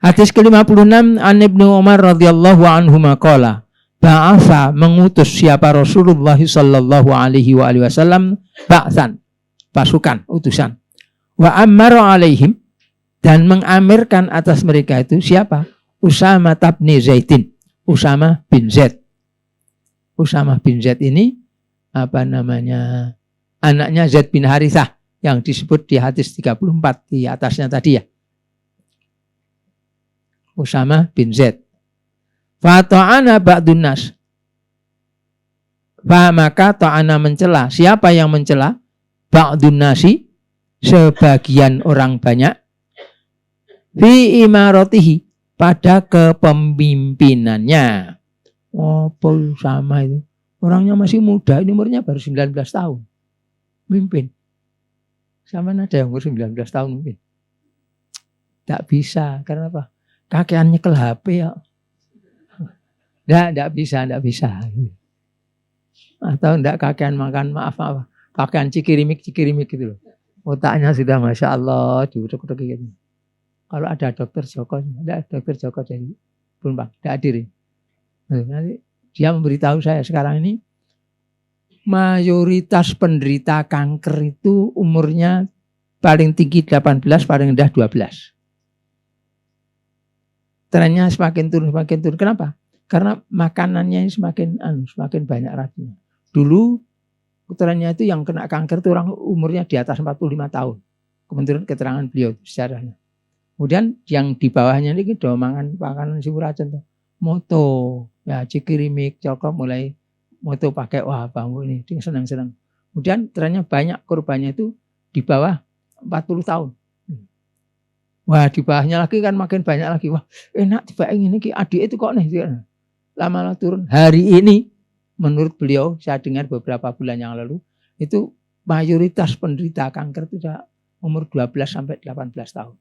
Hadis ke-56 an Ibnu Umar radhiyallahu anhu maqala, ba'atha, mengutus siapa Rasulullah sallallahu alaihi wasallam ba'tsan, pasukan, utusan. Wa ammara alaihim, dan mengamirkan atas mereka itu siapa? Usama bin Zaidin, Usama bin Zaid. Usama bin Zaid ini apa namanya? Anaknya Zaid bin Harithah yang disebut di hadis 34 di atasnya tadi ya. Usama bin Zaid. Fata'ana ba'dun nas. Fa maka ta'ana mencela. Siapa yang mencela? Ba'dun nasi, sebagian orang banyak, fi imaratihi, pada kepemimpinannya. Oh, sama itu. Orangnya masih muda, ini umurnya baru 19 tahun. Mimpin. Sama ada yang umur 19 tahun mimpin. Tak bisa, karena apa? Kakean nyekel HP ya. Tidak bisa. Atau tidak kakean makan, maaf. Pakaian cikirimik gitu loh. Otaknya sudah Masya Allah, diutuk-utuk gitu. Kalau ada dokter Joko, tidak dokter Joko dari Bunbang, tidak hadir. Nanti dia memberitahu saya sekarang ini, mayoritas penderita kanker itu umurnya paling tinggi 18, paling rendah 12. Trennya semakin turun. Kenapa? Karena makanannya semakin banyak racunnya. Dulu trennya itu yang kena kanker itu orang umurnya di atas 45 tahun. Menurut keterangan beliau sejarahnya. Kemudian yang di bawahnya ini domangan makanan si racun tuh. Moto, ya cikirimik, cokok mulai moto pakai bambu ini, dia senang-senang. Kemudian trennya banyak korbannya itu di bawah 40 tahun. Wah, di bawahnya lagi kan makin banyak lagi. Wah, enak tiba ini adik itu kok nih. Lama-lama turun. Hari ini menurut beliau, saya dengar beberapa bulan yang lalu, itu mayoritas penderita kanker itu sudah umur 12 sampai 18 tahun.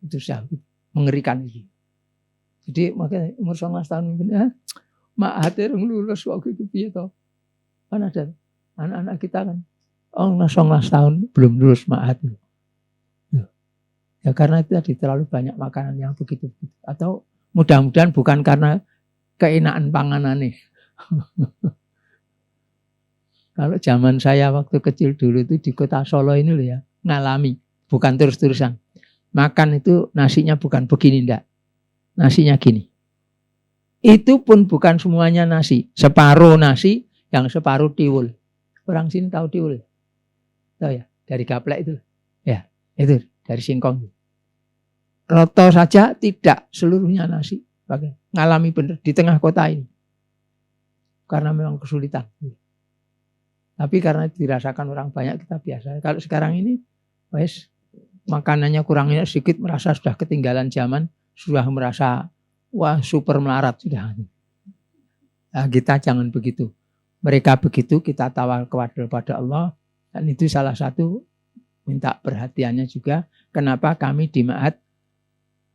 Itu sudah mengerikan itu. Jadi makanya umur 19 tahun mimpin, mak hati yang lulus waktu itu piye toh. Kan ada anak-anak kita kan, 19 tahun belum lulus mak hati. Ya karena itu tadi terlalu banyak makanan yang begitu. Atau mudah-mudahan bukan karena keenaan panganan nih. Kalau zaman saya waktu kecil dulu itu di kota Solo ini loh ya, ngalami, bukan terus-terusan. Makan itu nasinya bukan begini ndak. Nasinya gini. Itu pun bukan semuanya nasi. Separuh nasi, yang separuh tiwul. Orang sini tahu tiwul? Tahu ya? Dari gaplek itu. Ya, itu dari singkong. Roto saja tidak seluruhnya nasi. Ngalami benar di tengah kota ini. Karena memang kesulitan. Tapi karena dirasakan orang banyak kita biasa. Kalau sekarang ini, wes makanannya kurangnya sedikit, merasa sudah ketinggalan zaman, sudah merasa wah super melarat sudah. Nah, kita jangan begitu. Mereka begitu, kita tawakal kepada Allah. Dan itu salah satu minta perhatiannya juga. Kenapa kami di Ma'had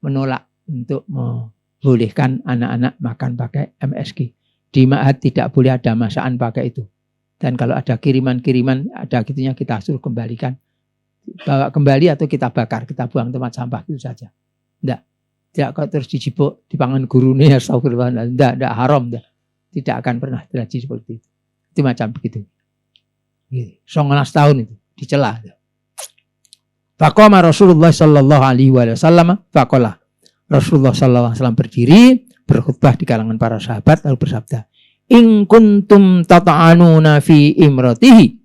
menolak untuk membolehkan anak-anak makan pakai MSG. Di Ma'had tidak boleh ada masakan pakai itu. Dan kalau ada kiriman-kiriman, ada gitunya kita suruh kembalikan. Bawa kembali atau kita bakar, kita buang tempat sampah itu saja. Tidak kok terus dijibuk, dipangan guru nih, astagfirullah. Tidak haram. Tidak akan pernah terjadi seperti itu. Itu macam begitu. 19 tahun itu, dicela. Faqama Rasulullah sallallahu alaihi wasallam faqala. Rasulullah sallallahu alaihi wasallam berdiri berkhutbah di kalangan para sahabat lalu bersabda, "In kuntum tata'anuna fi imratihi."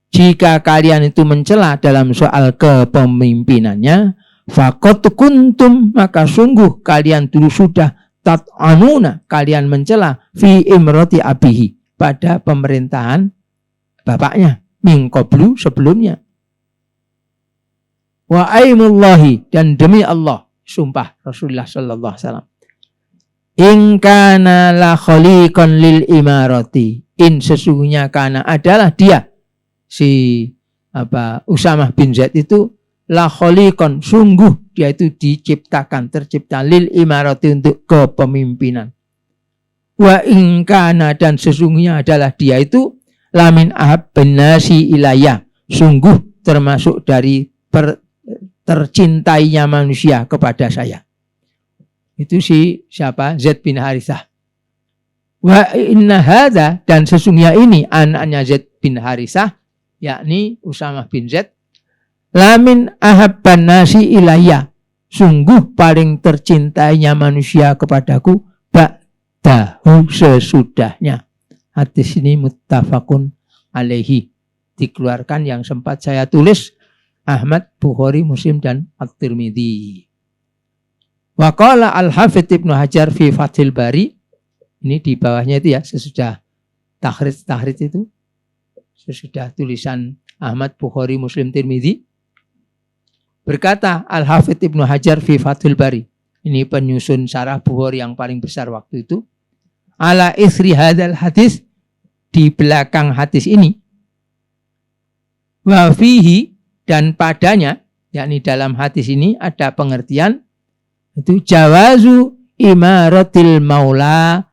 Jika kalian itu mencela dalam soal kepemimpinannya, faqad kuntum, maka sungguh kalian dulu sudah tat'anuna, kalian mencela fi imrati abihi, pada pemerintahan bapaknya, min qablu, sebelumnya. Wa aimullahi, dan demi Allah, sumpah Rasulullah sallallahu alaihi wasallam. In kana la khaliqan lil imarati, in sesungguhnya kana adalah dia si Usamah bin Zaid itu la khaliqan, sungguh dia itu diciptakan, tercipta lil imarati, untuk kepemimpinan. Wa in kana, dan sesungguhnya adalah dia itu lamin ahabban nasi ilayya, sungguh termasuk dari tercintainya manusia kepada saya. Itu si siapa? Zaid bin Harithah. Wa inna hadza, dan sesungguhnya ini anaknya Zaid bin Harithah, yakni Usamah bin Zaid, lamin ahabban nasi ilayya, sungguh paling tercintainya manusia kepadaku ba'dahu, sesudahnya. Hadis ini muttafaqun alaihi, dikeluarkan yang sempat saya tulis Ahmad, Bukhari, Muslim, dan At-Tirmidzi. Wa qala Al-Hafidz Ibnu Hajar fi Fathil Bari, ini di bawahnya itu ya, sesudah Tahrij itu sesudah tulisan Ahmad, Bukhari, Muslim, Tirmidzi. Berkata Al-Hafidz Ibnu Hajar fi Fathul Bari. Ini penyusun syarah Bukhari yang paling besar waktu itu. Ala isri hadzal hadis, di belakang hadis ini. Wa fihi, dan padanya, yakni dalam hadis ini ada pengertian itu jawazu imaratil maula,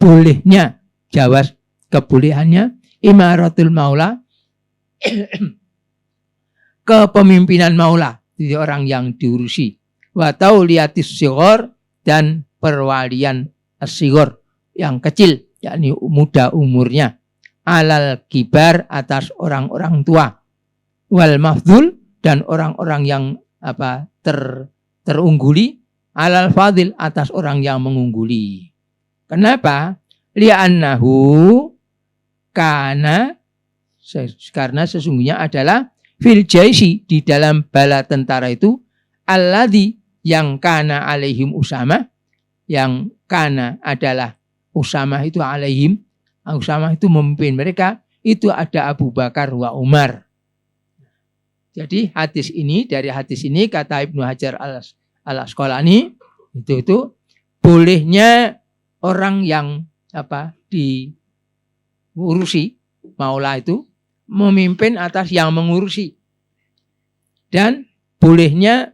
bolehnya, jawaz kebolehannya imaratul maula, kepemimpinan maula, jadi orang yang diurusi. Wa tauliyatis shighar, dan perwalian as-shighar, yang kecil, yakni muda umurnya. Alal kibar, atas orang-orang tua. Wal mafdul, dan orang-orang yang terungguli. Alal fadil, atas orang yang mengungguli. Kenapa? Li'annahu, karena sesungguhnya adalah fil jaisi, di dalam bala tentara itu, alladzi, yang kana alaihim Usamah, yang kana adalah Usamah itu alaihim, Usamah itu memimpin mereka, itu ada Abu Bakar wa Umar. Jadi dari hadis ini kata Ibnu Hajar al-Asqalani itu bolehnya orang yang diurusi maula itu memimpin atas yang mengurusi, dan bolehnya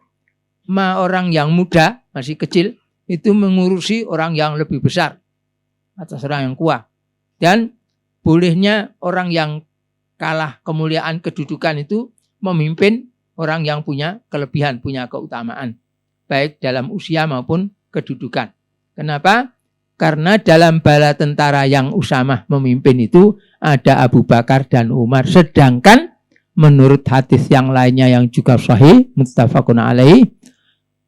orang yang muda masih kecil itu mengurusi orang yang lebih besar atas orang yang kuat, dan bolehnya orang yang kalah kemuliaan kedudukan itu memimpin orang yang punya kelebihan, punya keutamaan, baik dalam usia maupun kedudukan. Kenapa? Karena dalam bala tentara yang Usamah memimpin itu ada Abu Bakar dan Umar. Sedangkan menurut hadis yang lainnya yang juga sahih, muttafaqun alaihi,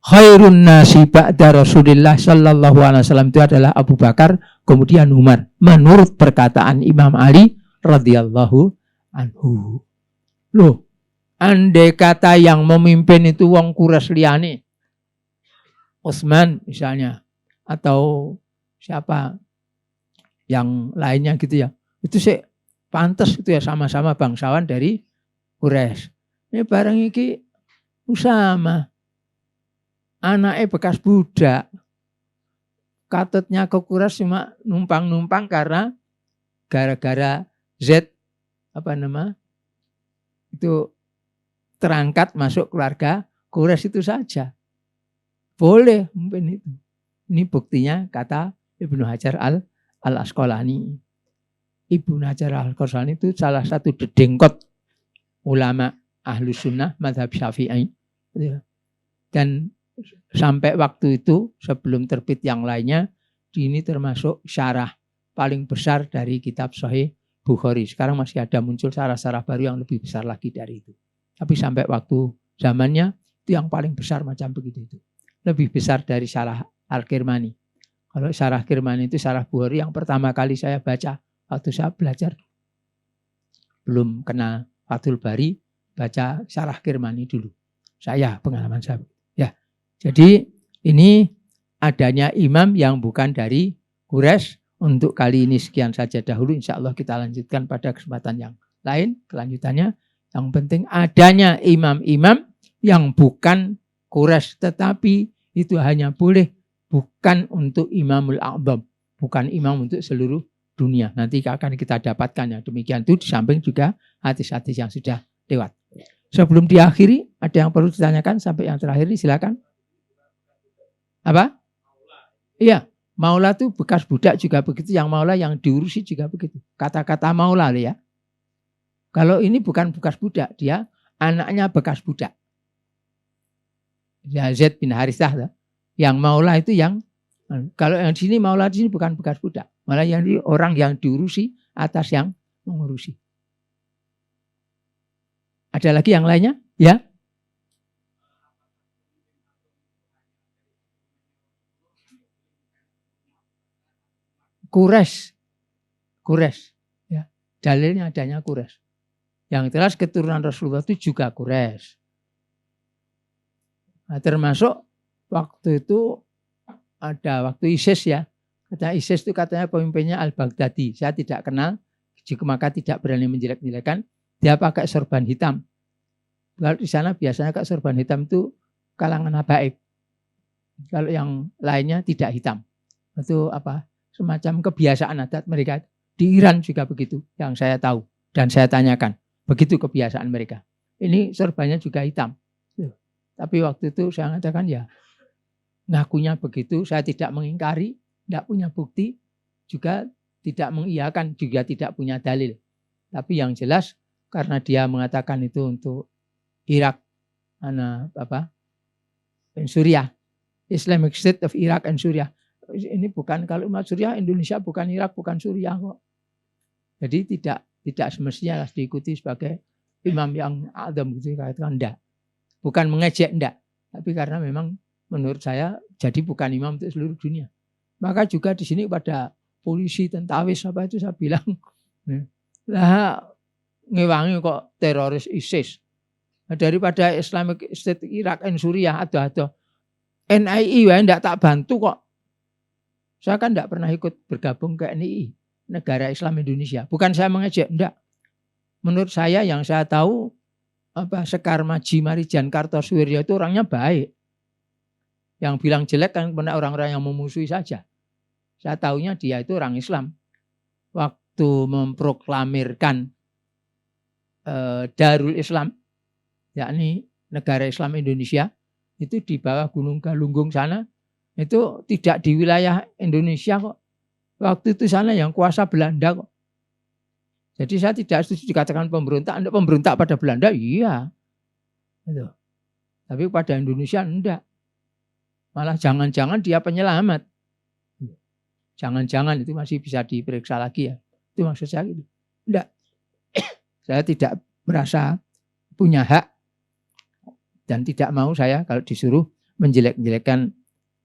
khairun nasi ba'da Rasulillah sallallahu alaihi wasallam itu adalah Abu Bakar, kemudian Umar. Menurut perkataan Imam Ali radhiyallahu anhu. Loh, andai kata yang memimpin itu wong Quraisy liyane, Utsman misalnya, atau siapa yang lainnya gitu ya, itu sih pantas itu ya, sama-sama bangsawan dari Quraisy. Ini barang iki Usamah, anaknya bekas budak, katutnya ke Quraisy cuma numpang-numpang karena gara-gara Z itu terangkat masuk keluarga Quraisy itu saja. Boleh mungkin itu. Ini buktinya kata Ibnu Hajar al-Asqalani. Ibnu Hajar al-Asqalani itu salah satu dedengkot ulama ahlu sunnah mazhab Syafi'i. Dan sampai waktu itu sebelum terbit yang lainnya, ini termasuk syarah paling besar dari kitab Sahih Bukhari. Sekarang masih ada muncul syarah-syarah baru yang lebih besar lagi dari itu. Tapi sampai waktu zamannya itu yang paling besar macam begitu itu. Lebih besar dari syarah Al-Kirmani. Kalau syarah Kirmani itu syarah Bukhari yang pertama kali saya baca waktu saya belajar. Belum kenal Fathul Bari, baca syarah Kirmani dulu. Saya, pengalaman saya. Ya, jadi ini adanya imam yang bukan dari Quraisy. Untuk kali ini sekian saja dahulu. Insya Allah kita lanjutkan pada kesempatan yang lain. Kelanjutannya, yang penting adanya imam-imam yang bukan Quraisy, tetapi itu hanya boleh bukan untuk Imamul A'zam, bukan imam untuk seluruh dunia. Nanti akan kita dapatkan yang demikian itu, di samping juga hadis-hadis yang sudah lewat. Sebelum diakhiri, ada yang perlu ditanyakan sampai yang terakhir ini, silakan. Apa? Iya, maula itu bekas budak juga begitu, yang maula yang diurusi juga begitu. Kata-kata maula ya. Kalau ini bukan bekas budak, dia anaknya bekas budak. Zaid bin Harithah, yang maula itu yang, kalau yang di sini maula di sini bukan bekas budak, malah yang di orang yang diurusi atas yang mengurusi. Ada lagi yang lainnya? Ya. Quraisy, ya. Dalilnya adanya Quraisy. Yang jelas keturunan Rasulullah itu juga Quraisy. Nah, termasuk waktu itu ada waktu ISIS ya, Katanya ISIS itu katanya pemimpinnya Al-Baghdadi. Saya tidak kenal, maka tidak berani menjelek-jelekan. Dia pakai sorban hitam. Kalau di sana biasanya pakai sorban hitam itu kalangan habaib. Kalau yang lainnya tidak hitam. Itu apa? Semacam kebiasaan adat mereka. Di Iran juga begitu, yang saya tahu. Dan saya tanyakan. Begitu kebiasaan mereka. Ini sorbannya juga hitam. Tapi waktu itu saya mengatakan ya, ngakunya begitu, saya tidak mengingkari. Tidak punya bukti, juga tidak mengiyakan, juga tidak punya dalil. Tapi yang jelas karena dia mengatakan itu untuk Irak, Suriah, Islamic State of Iraq and Suriah. Ini bukan kalau umat Suriah, Indonesia bukan Irak, bukan Suriah kok. Jadi tidak semestinya harus diikuti sebagai imam yang adam gitu, katakan enggak. Bukan mengejek enggak, tapi karena memang menurut saya jadi bukan imam untuk seluruh dunia. Maka juga di sini pada polisi, tentawis apa itu saya bilang, lah ngewangi kok teroris ISIS. Nah, daripada Islamic State Irak dan Suriah ada NII ya ndak tak bantu kok. Saya kan ndak pernah ikut bergabung ke NII, Negara Islam Indonesia. Bukan saya mengejek, ndak. Menurut saya yang saya tahu Sekar Maji Marijan Kartosuwiryo itu orangnya baik. Yang bilang jelek kan benar orang-orang yang memusuhi saja. Saya tahunya dia itu orang Islam. Waktu memproklamirkan Darul Islam, yakni negara Islam Indonesia, itu di bawah Gunung Galunggung sana, itu tidak di wilayah Indonesia kok. Waktu itu sana yang kuasa Belanda kok. Jadi saya tidak setuju dikatakan pemberontak. Anda pemberontak pada Belanda, iya. Gitu. Tapi pada Indonesia enggak. Malah jangan-jangan dia penyelamat. Jangan-jangan itu masih bisa diperiksa lagi ya. Itu maksud saya gitu. Enggak. Saya tidak merasa punya hak dan tidak mau saya kalau disuruh menjelek-jelekkan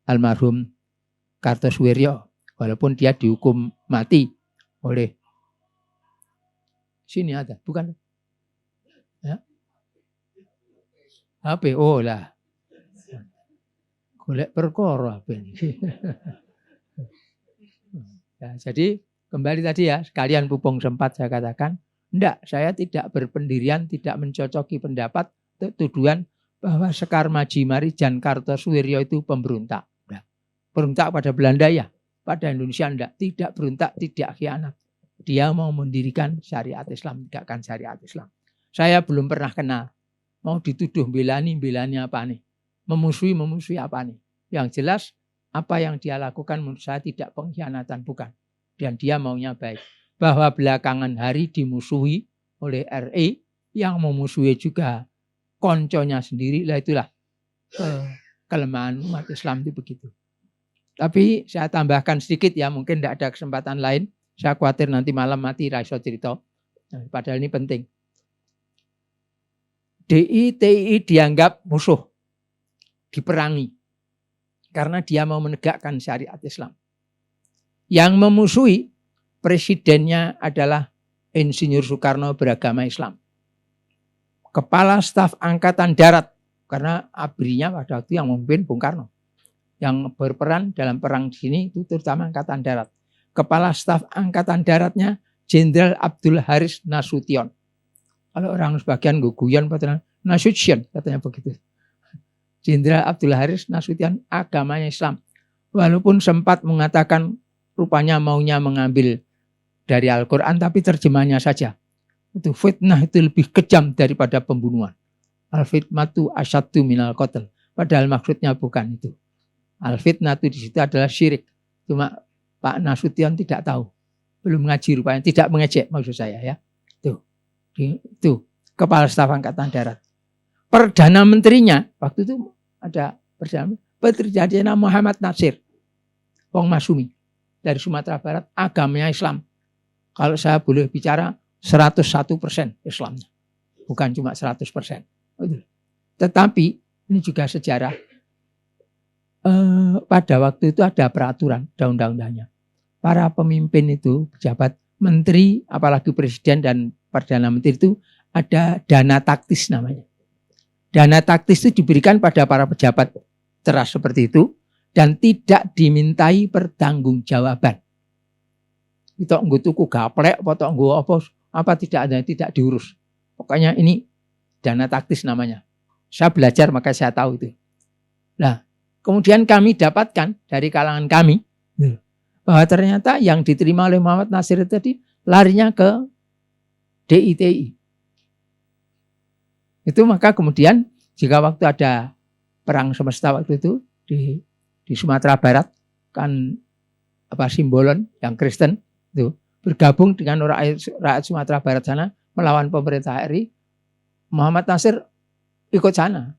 almarhum Kartosuwiryo. Walaupun dia dihukum mati oleh sini ada, bukan? Ya. HP, oh lah. Golek perkara HP ini. Ya, jadi kembali tadi ya, sekalian Pupung sempat saya katakan, enggak, saya tidak berpendirian, tidak mencocoki pendapat tuduhan bahwa Sekar Maji Marijan Kartosuwiryo itu pemberontak. Nah, berontak pada Belanda ya, pada Indonesia enggak, tidak berontak, tidak khianat. Dia mau mendirikan syariat Islam, tegakkan syariat Islam. Saya belum pernah kenal. Mau dituduh belani apa nih? Memusuhi apa nih? Yang jelas apa yang dia lakukan menurut saya tidak pengkhianatan, bukan. Dan dia maunya baik. Bahwa belakangan hari dimusuhi oleh RI, yang memusuhi juga konconya sendiri, lah itulah kelemahan umat Islam itu begitu. Tapi saya tambahkan sedikit ya, mungkin tidak ada kesempatan lain. Saya khawatir nanti malam mati raiso cerita. Nah, padahal ini penting. DI dianggap musuh, diperangi. Karena dia mau menegakkan syariat Islam. Yang memusuhi presidennya adalah Insinyur Soekarno beragama Islam. Kepala Staf Angkatan Darat, karena ABRI-nya pada waktu yang memimpin Bung Karno. Yang berperan dalam perang di sini itu terutama Angkatan Darat. Kepala Staf Angkatan Daratnya Jenderal Abdul Haris Nasution. Kalau orang sebagian guguyan Nasution katanya begitu. Jenderal Abdul Haris Nasution agamanya Islam. Walaupun sempat mengatakan rupanya maunya mengambil dari Al-Quran, tapi terjemahnya saja. Itu fitnah itu lebih kejam daripada pembunuhan. Al-fitnatu asyaddu minal qatl. Padahal maksudnya bukan itu. Al-fitnah itu di situ adalah syirik. Cuma Pak Nasution tidak tahu. Belum ngaji rupanya. Tidak mengejek maksud saya ya. Itu Kepala Staf Angkatan Darat. Perdana Menterinya, waktu itu ada Perdana Menteri Muhammad Nasir. Wong Masumi. Dari Sumatera Barat. Agamanya Islam. Kalau saya boleh bicara 101% Islamnya. Bukan cuma 100%. Tetapi ini juga sejarah. Pada waktu itu ada peraturan, ada undang-undangnya. Para pemimpin itu, pejabat menteri, apalagi presiden dan perdana menteri itu ada dana taktis namanya. Dana taktis itu diberikan pada para pejabat teras seperti itu dan tidak dimintai pertanggungjawaban. Kita nggo tuku gaplek, apa nggo apa tidak ada, tidak diurus. Pokoknya ini dana taktis namanya. Saya belajar maka saya tahu itu. Nah, kemudian kami dapatkan dari kalangan kami bahwa ternyata yang diterima oleh Muhammad Nasir tadi larinya ke DITI. Itu maka kemudian jika waktu ada perang semesta waktu itu di Sumatera Barat kan Simbolon yang Kristen itu bergabung dengan rakyat Sumatera Barat sana melawan pemerintah RI. Muhammad Nasir ikut sana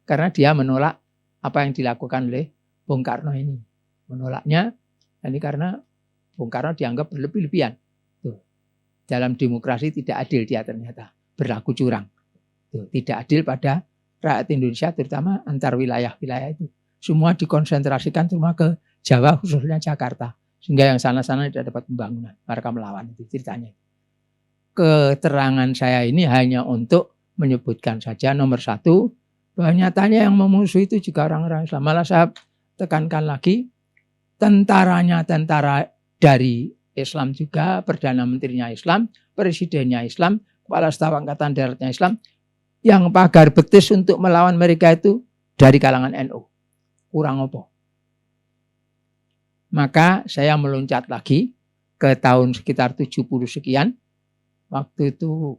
karena dia menolak apa yang dilakukan oleh Bung Karno ini. Menolaknya ini karena Bung Karno dianggap berlebih-lebihan. Tuh. Dalam demokrasi tidak adil dia ternyata, berlaku curang. Tuh. Tidak adil pada rakyat Indonesia terutama antar wilayah-wilayah itu. Semua dikonsentrasikan cuma ke Jawa khususnya Jakarta. Sehingga yang sana-sana tidak dapat pembangunan. Mereka melawan itu ceritanya. Keterangan saya ini hanya untuk menyebutkan saja nomor satu, bahwa nyatanya yang memusuhi itu juga orang-orang Islam. Malah saya tekankan lagi, tentaranya tentara dari Islam juga, Perdana Menterinya Islam, Presidennya Islam, Kepala Staf Angkatan Daratnya Islam, yang pagar betis untuk melawan mereka itu dari kalangan NU. Kurang apa? Maka saya meloncat lagi ke tahun sekitar 70 sekian. Waktu itu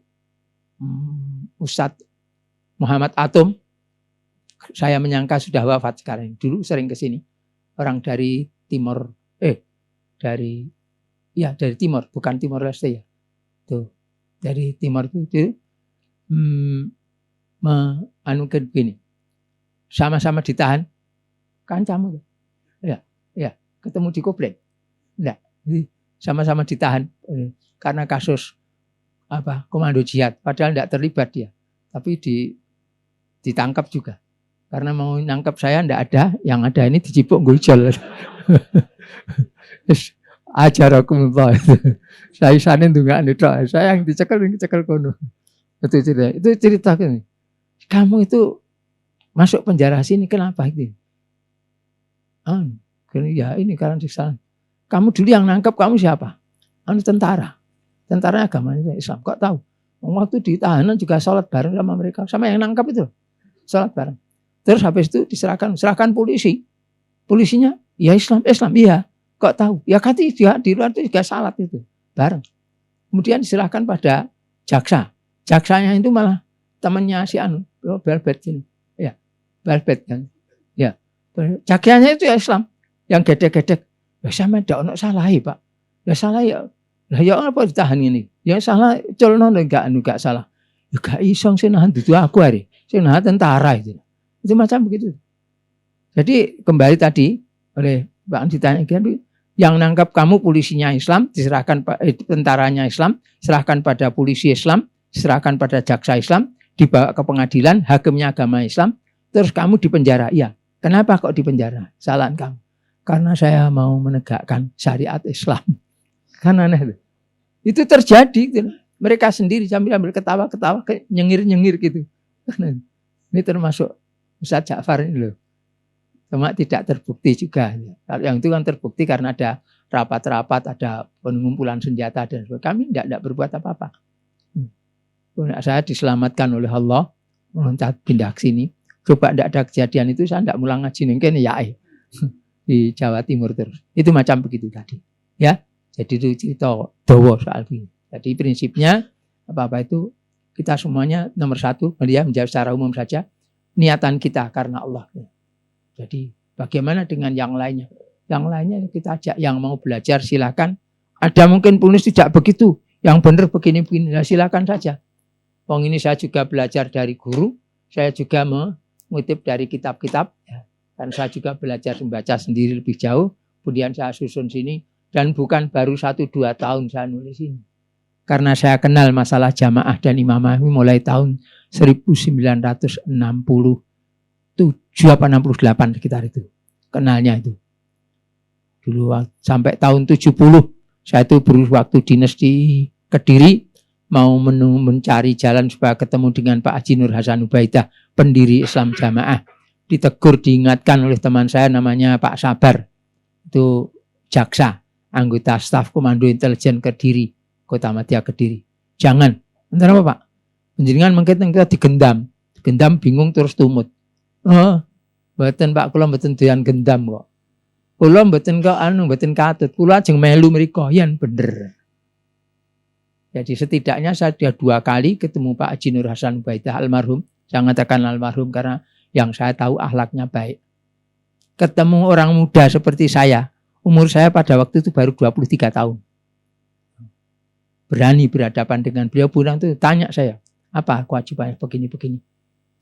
Ustadz Muhammad Atom, saya menyangka sudah wafat sekarang. Dulu sering ke sini. Orang dari Timor, dari Timor, bukan Timor Leste ya. Tuh, dari Timor itu anukan begini. Sama-sama ditahan. Kancamu. Ya, ketemu di Koblen. Enggak, sama-sama ditahan karena kasus komando jihad, padahal tidak terlibat dia, tapi ditangkap juga karena mau nangkap saya tidak ada, yang ada ini dicipuk gujol. Ajarakumullah. Saya sana enggak ada, saya yang dicekel kono. Itu cerita ini. Kamu itu masuk penjara sini kenapa itu? Ya ini karena siksa. Kamu dulu yang nangkap, kamu siapa? Tentara. Tentaranya agama Islam. Kok tahu? Waktu di tahanan juga sholat bareng sama mereka. Sama yang nangkap itu. Sholat bareng. Terus habis itu serahkan polisi. Polisinya, ya Islam. Iya. Kok tahu? Ya kati dia di luar itu juga salat itu. Bareng. Kemudian diserahkan pada jaksa. Jaksanya itu malah temannya si Balbet ini. Ya, Balbet kan. Ya. Jaksanya itu ya Islam. Yang gedek-gedek, ya sama tidak ada salah Pak. Ya salah ya. Lah ya apa ditahan ini? Ya salah colno enggak salah. Ya gak iso sing nahan dudu aku hari. Sing nahan tentara itu. Itu macam begitu. Jadi kembali tadi oleh Pak ditanya yang nangkap kamu polisinya Islam, diserahkan tentaranya Islam, serahkan pada polisi Islam, serahkan pada jaksa Islam, dibawa ke pengadilan, hakimnya agama Islam, terus kamu dipenjara. Iya. Kenapa kok dipenjara? Kesalahan kamu. Karena saya mau menegakkan syariat Islam. Kan aneh itu. Itu terjadi. Gitu. Mereka sendiri sambil ketawa-ketawa, nyengir-nyengir gitu. Ini termasuk Ustadz Ja'far ini loh. Cuma tidak terbukti juga. Kalau yang itu kan terbukti karena ada rapat-rapat, ada pengumpulan senjata dan sebagainya. Kami tidak berbuat apa-apa. Saya diselamatkan oleh Allah, meloncat pindah ke sini. Coba tidak ada kejadian itu, saya tidak mulang ngaji mungkin ya di Jawa Timur terus. Itu macam begitu tadi. Ya, jadi itu cerita dawa soal ini. Jadi prinsipnya apa-apa itu kita semuanya nomor satu, dia menjawab secara umum saja, niatan kita karena Allah. Jadi bagaimana dengan yang lainnya? Yang lainnya kita ajak, yang mau belajar silakan. Ada mungkin penulis tidak begitu, yang benar begini-begini, nah, silakan saja. Wong ini saya juga belajar dari guru, saya juga mengutip dari kitab-kitab, ya. Dan saya juga belajar membaca sendiri lebih jauh, kemudian saya susun sini, dan bukan baru 1-2 tahun saya nulis ini. Karena saya kenal masalah jamaah dan imamah mulai tahun 1967 apa 68 sekitar itu. Kenalnya itu. Dulu sampai tahun 70 saya itu waktu dinas di Kediri mau mencari jalan supaya ketemu dengan Pak Haji Nur Hasan Ubaidah, pendiri Islam Jamaah. ditegur, diingatkan oleh teman saya namanya Pak Sabar. Itu jaksa, anggota staf Komando Intelijen Kediri, Kota Madya Kediri. Jangan. Entar apa Pak? Penjenengan mengketen kita digendam. Gendam bingung terus tumut. Oh, mboten Pak, kula mboten doyan gendam kok. Kula mboten kok mboten katut. Kula ajeng melu mriko, yen bener. Jadi setidaknya saya sudah 2 kali ketemu Pak Haji Nur Hasan Ubaidah almarhum. Saya mengatakan almarhum karena yang saya tahu akhlaknya baik. Ketemu orang muda seperti saya, umur saya pada waktu itu baru 23 tahun. Berani berhadapan dengan beliau, pulang itu tanya saya, apa kewajibannya begini-begini.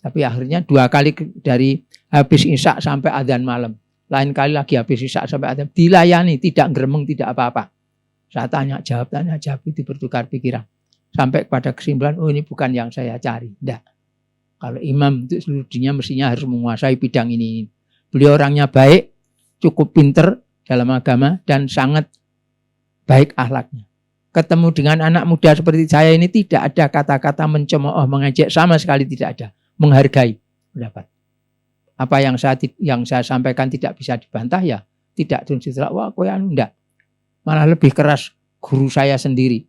Tapi akhirnya 2 kali dari habis isya sampai adzan malam. Lain kali lagi habis isya sampai adzan. Dilayani, tidak geremeng, tidak apa-apa. Saya tanya jawab, itu bertukar pikiran. Sampai kepada kesimpulan, oh ini bukan yang saya cari. Tidak. Kalau imam itu seluruh dunia mestinya harus menguasai bidang ini. Beliau orangnya baik, cukup pinter dalam agama, dan sangat baik akhlaknya. Ketemu dengan anak muda seperti saya ini tidak ada kata-kata mencemooh, mengejek, sama sekali tidak ada. Menghargai pendapat. Apa yang saya sampaikan tidak bisa dibantah ya tidak ditelak. Wah, kowe anu ndak. Malah lebih keras guru saya sendiri.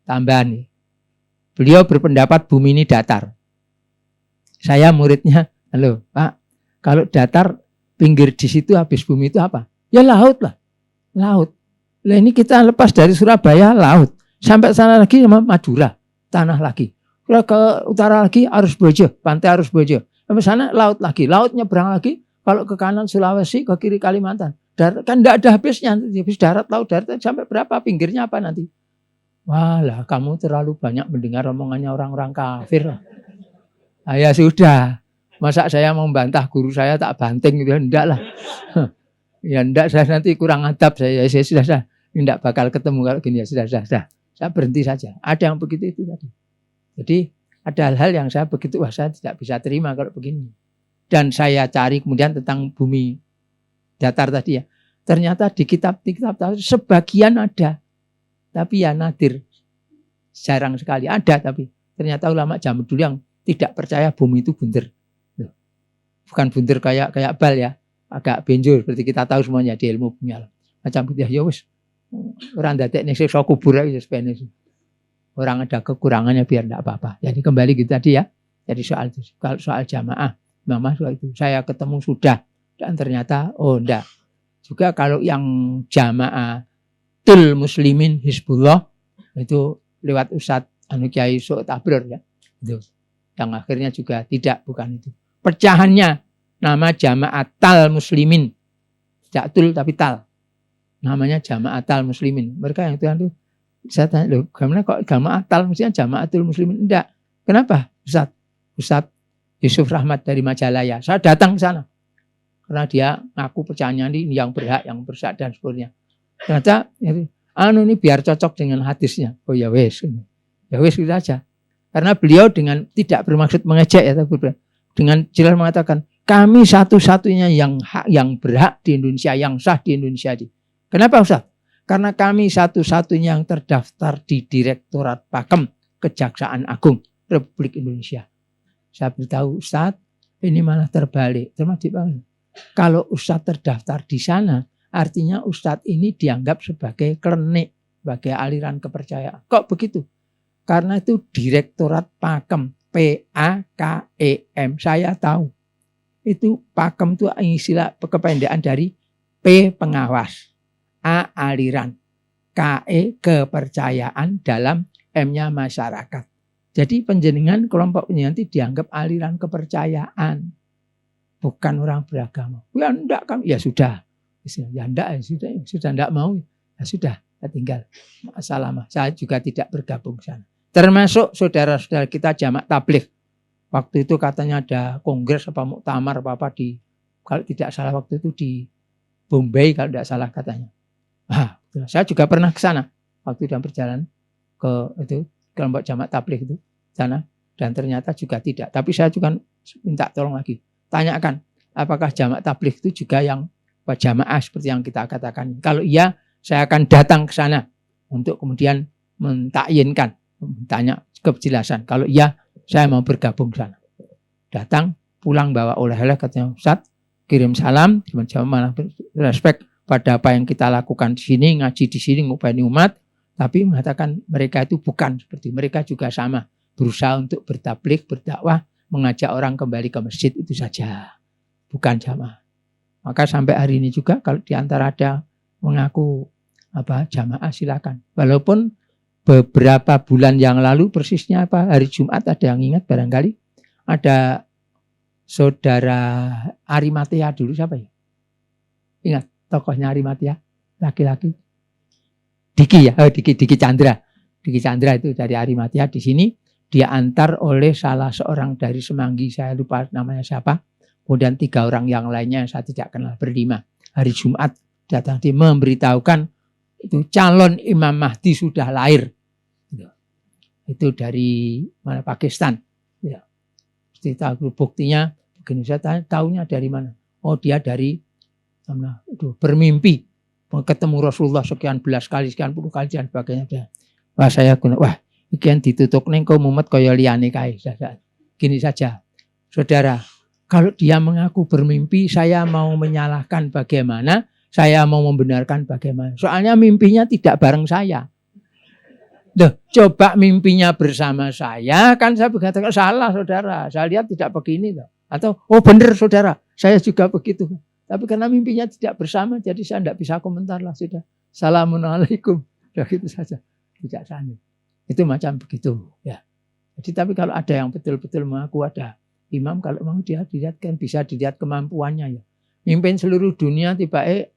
Tambahan nih. Beliau berpendapat bumi ini datar. Saya muridnya, halo Pak, kalau datar pinggir di situ habis bumi itu apa? Ya laut lah. Laut. Lah ini kita lepas dari Surabaya laut. Sampai sana lagi sama Madura, tanah lagi. Ke utara lagi Arusbojo, pantai Arusbojo. Sampai sana laut lagi, laut nyebrang lagi. Kalau ke kanan Sulawesi, ke kiri Kalimantan. Darat, kan tidak ada habisnya, habis darat, laut, darat, sampai berapa pinggirnya apa nanti? Walah, kamu terlalu banyak mendengar omongannya orang-orang kafir. Ah, ya sudah, masa saya mau membantah guru saya tak banting gitu, enggak lah. Ya enggak, saya nanti kurang adab saya sudah, enggak bakal ketemu kalau gini ya sudah. Saya berhenti saja. Ada yang begitu itu tadi. Jadi ada hal-hal yang saya begitu, wah saya tidak bisa terima kalau begini. Dan saya cari kemudian tentang bumi datar tadi ya. Ternyata di kitab sebagian ada. Tapi ya nadir. Jarang sekali ada, tapi ternyata ulama zaman dulu yang tidak percaya bumi itu bunder. Bukan bunder kayak bal ya. Agak benjur seperti kita tahu semuanya di ilmu bumi alam. Macam gitu ya wis. Orang dadek nek siksa kubur ae sepene. Orang ada kekurangannya biar tidak apa-apa. Jadi kembali gitu tadi ya. Jadi soal jamaah, mama soal itu saya ketemu sudah dan ternyata oh enggak. Juga kalau yang jamaah tul muslimin Hizbullah itu lewat Ustadz Kiai Sok Tabror ya. Itu. Yang akhirnya juga tidak, bukan itu. Pecahannya nama jamaah tal muslimin. Tidak tul tapi tal. Namanya jamaah tal muslimin. Mereka yang Tuhan itu saya tanya, loh, gimana kok jamaah tal mestinya jamaatul muslimin? Enggak. Kenapa? Ustadz Yusuf Rahmat dari Majalaya. Saya datang ke sana. Karena dia ngaku percayanya ini yang berhak, yang berhak dan sebagainya. Ternyata ini biar cocok dengan hadisnya. Oh ya wes. Ya wes gitu aja. Karena beliau dengan tidak bermaksud mengejek ya, tapi dengan jelas mengatakan kami satu-satunya yang berhak di Indonesia, yang sah di Indonesia. Kenapa Ustaz? Karena kami satu-satunya yang terdaftar di Direktorat Pakem Kejaksaan Agung Republik Indonesia. Saya beritahu Ustaz, ini malah terbalik. Kalau Ustaz terdaftar di sana, artinya Ustaz ini dianggap sebagai klenik, sebagai aliran kepercayaan. Kok begitu? Karena itu Direktorat Pakem, P-A-K-E-M. Saya tahu. Itu Pakem itu istilah kependekan dari P pengawas. A aliran, KE kepercayaan, dalam M-nya masyarakat. Jadi penjenengan kelompok penjenengan dianggap aliran kepercayaan, bukan orang beragama. Ya enggak kami, ya sudah, ya enggak, ya sudah enggak mau, ya sudah, ya tinggal. Masalah, saya juga tidak bergabung sana. Termasuk saudara-saudara kita jamak tabligh. Waktu itu katanya ada kongres apa muktamar apa di, kalau tidak salah waktu itu di Bombay kalau tidak salah katanya. Ah, saya juga pernah ke sana waktu dalam perjalanan ke itu kelompok jamak tabligh itu sana, dan ternyata juga tidak. Tapi saya juga minta tolong lagi, tanyakan apakah jamak tabligh itu juga yang jamaah seperti yang kita katakan. Kalau iya, saya akan datang ke sana untuk kemudian mentakyinkan, tanya kejelasan. Kalau iya, saya mau bergabung ke sana. Datang pulang bawa oleh-oleh, katanya Ustaz kirim salam, teman-teman malah respect pada apa yang kita lakukan di sini, ngaji di sini, ngupani umat, tapi mengatakan mereka itu bukan seperti mereka juga sama, berusaha untuk bertabligh, berdakwah, mengajak orang kembali ke masjid, itu saja, bukan jamaah. Maka sampai hari ini juga kalau di antara ada mengaku jamaah silakan. Walaupun beberapa bulan yang lalu persisnya hari Jumat ada yang ingat barangkali, ada saudara Arimatea dulu, siapa ya? Ingat tokohnya Arimatea, laki-laki. Diki ya, Diki Chandra. Diki Chandra itu dari Arimatea, di sini dia antar oleh salah seorang dari Semanggi, saya lupa namanya siapa. Kemudian 3 orang yang lainnya saya tidak kenal, berlima. Hari Jumat datang dia memberitahukan itu calon Imam Mahdi sudah lahir. Itu dari mana, Pakistan. Ya. Cerita buktinya begini, saya tahunya dari mana? Oh, dia dari bermimpi ketemu Rasulullah sekian belas kali, sekian puluh kali dan sebagainya. Wah, saya ikan ditutuk neng kau mumet kaya liyane kae. Gini saja, saudara, kalau dia mengaku bermimpi, saya mau menyalahkan bagaimana, saya mau membenarkan bagaimana. Soalnya mimpinya tidak bareng saya. Coba mimpinya bersama saya, kan saya berkata salah saudara, saya lihat tidak begini. Atau, oh benar saudara, saya juga begitu. Tapi karena mimpinya tidak bersama, jadi saya tidak bisa komentar lah, sudah. Assalamualaikum, sudah gitu saja. Tidak sanggup. Itu macam begitu. Ya. Jadi tapi kalau ada yang betul-betul mengaku ada imam, kalau mau dia dilihat kan bisa dilihat kemampuannya ya. Mimpin seluruh dunia tiba-tiba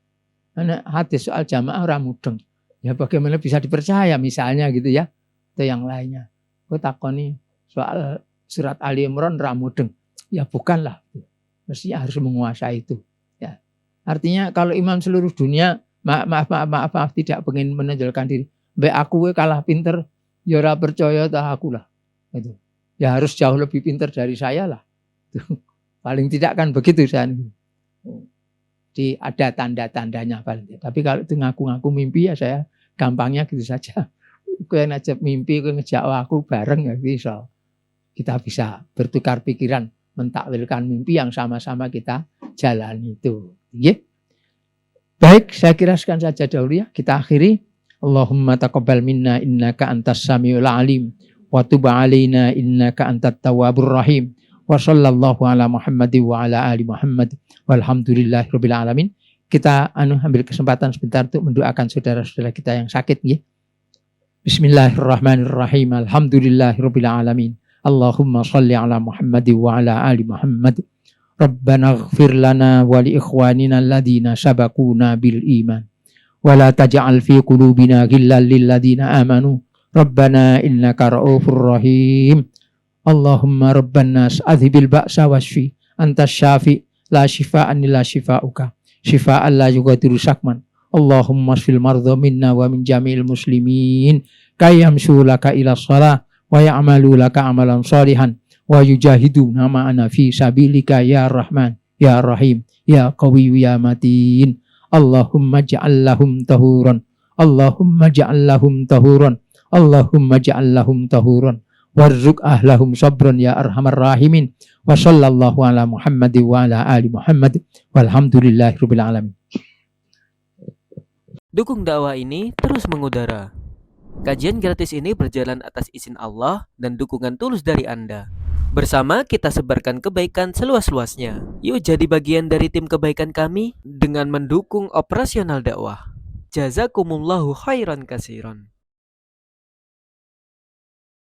hadis soal jamaah orang mudeng. Ya bagaimana bisa dipercaya misalnya gitu ya. Atau yang lainnya. Kau takoni soal surat Ali Imran ramudeng. Ya bukanlah. Mestinya harus menguasai itu. Ya. Artinya kalau imam seluruh dunia, maaf tidak ingin menonjolkan diri. Mbak aku kalah pinter, ya ora percaya tak aku lah. Itu. Ya harus jauh lebih pinter dari saya lah. Paling tidak kan begitu saya. Jadi ada tanda-tandanya paling tidak. Tapi kalau itu ngaku-ngaku mimpi ya saya gampangnya gitu saja. Kau yang ngajak mimpi, kau ngejak aku bareng ya bisa. Kita bisa bertukar pikiran, mentakwilkan mimpi yang sama-sama kita jalani itu. Ya. Baik, saya kira sekian saja dahulu ya. Kita akhiri. Allahumma taqabbal minna innaka antas samiul alim wa tub alaina innaka antat tawwabur rahim. Wa sallallahu ala Muhammadin wa ala ali Muhammad walhamdulillahirabbil alamin. Kita ambil kesempatan sebentar untuk mendoakan saudara-saudara kita yang sakit nggih. Bismillahirrahmanirrahim. Alhamdulillahirabbil alamin. Allahumma shalli ala Muhammadin wa ala ali Muhammad. Rabbana ighfir lana wa li ikhwanina alladhina sabaquna bil iman. Wa la taj'al fi qulubina ghillan lil ladzina amanu. Rabbana innaka ra'ufur rahim. Allahumma rabban nas adhibil ba'sa wasfi antas syafi la shifaan illa shifauka shifaan la yughadiru sakman. Allahumma shfil mardha minna wa min jami'il muslimin kayamshu laka ila shalah wa ya'malu laka amalan salihan wa yujahiduna ma'ana fi sabilika ya rahman ya rahim ya qawi ya matin. Allahumma ja'al lahum tahuran, Allahumma ja'al lahum tahuran, Allahumma ja'al lahum tahuran. Warzuq ahlahum sabran ya arhamar rahimin. Wa sallallahu ala Muhammadin wa ala ali Muhammad walhamdulillahirabbil alamin. Dukung dakwah ini terus mengudara. Kajian gratis ini berjalan atas izin Allah dan dukungan tulus dari Anda. Bersama kita sebarkan kebaikan seluas-luasnya. Yuk jadi bagian dari tim kebaikan kami dengan mendukung operasional dakwah. Jazakumullahu khairan katsiran.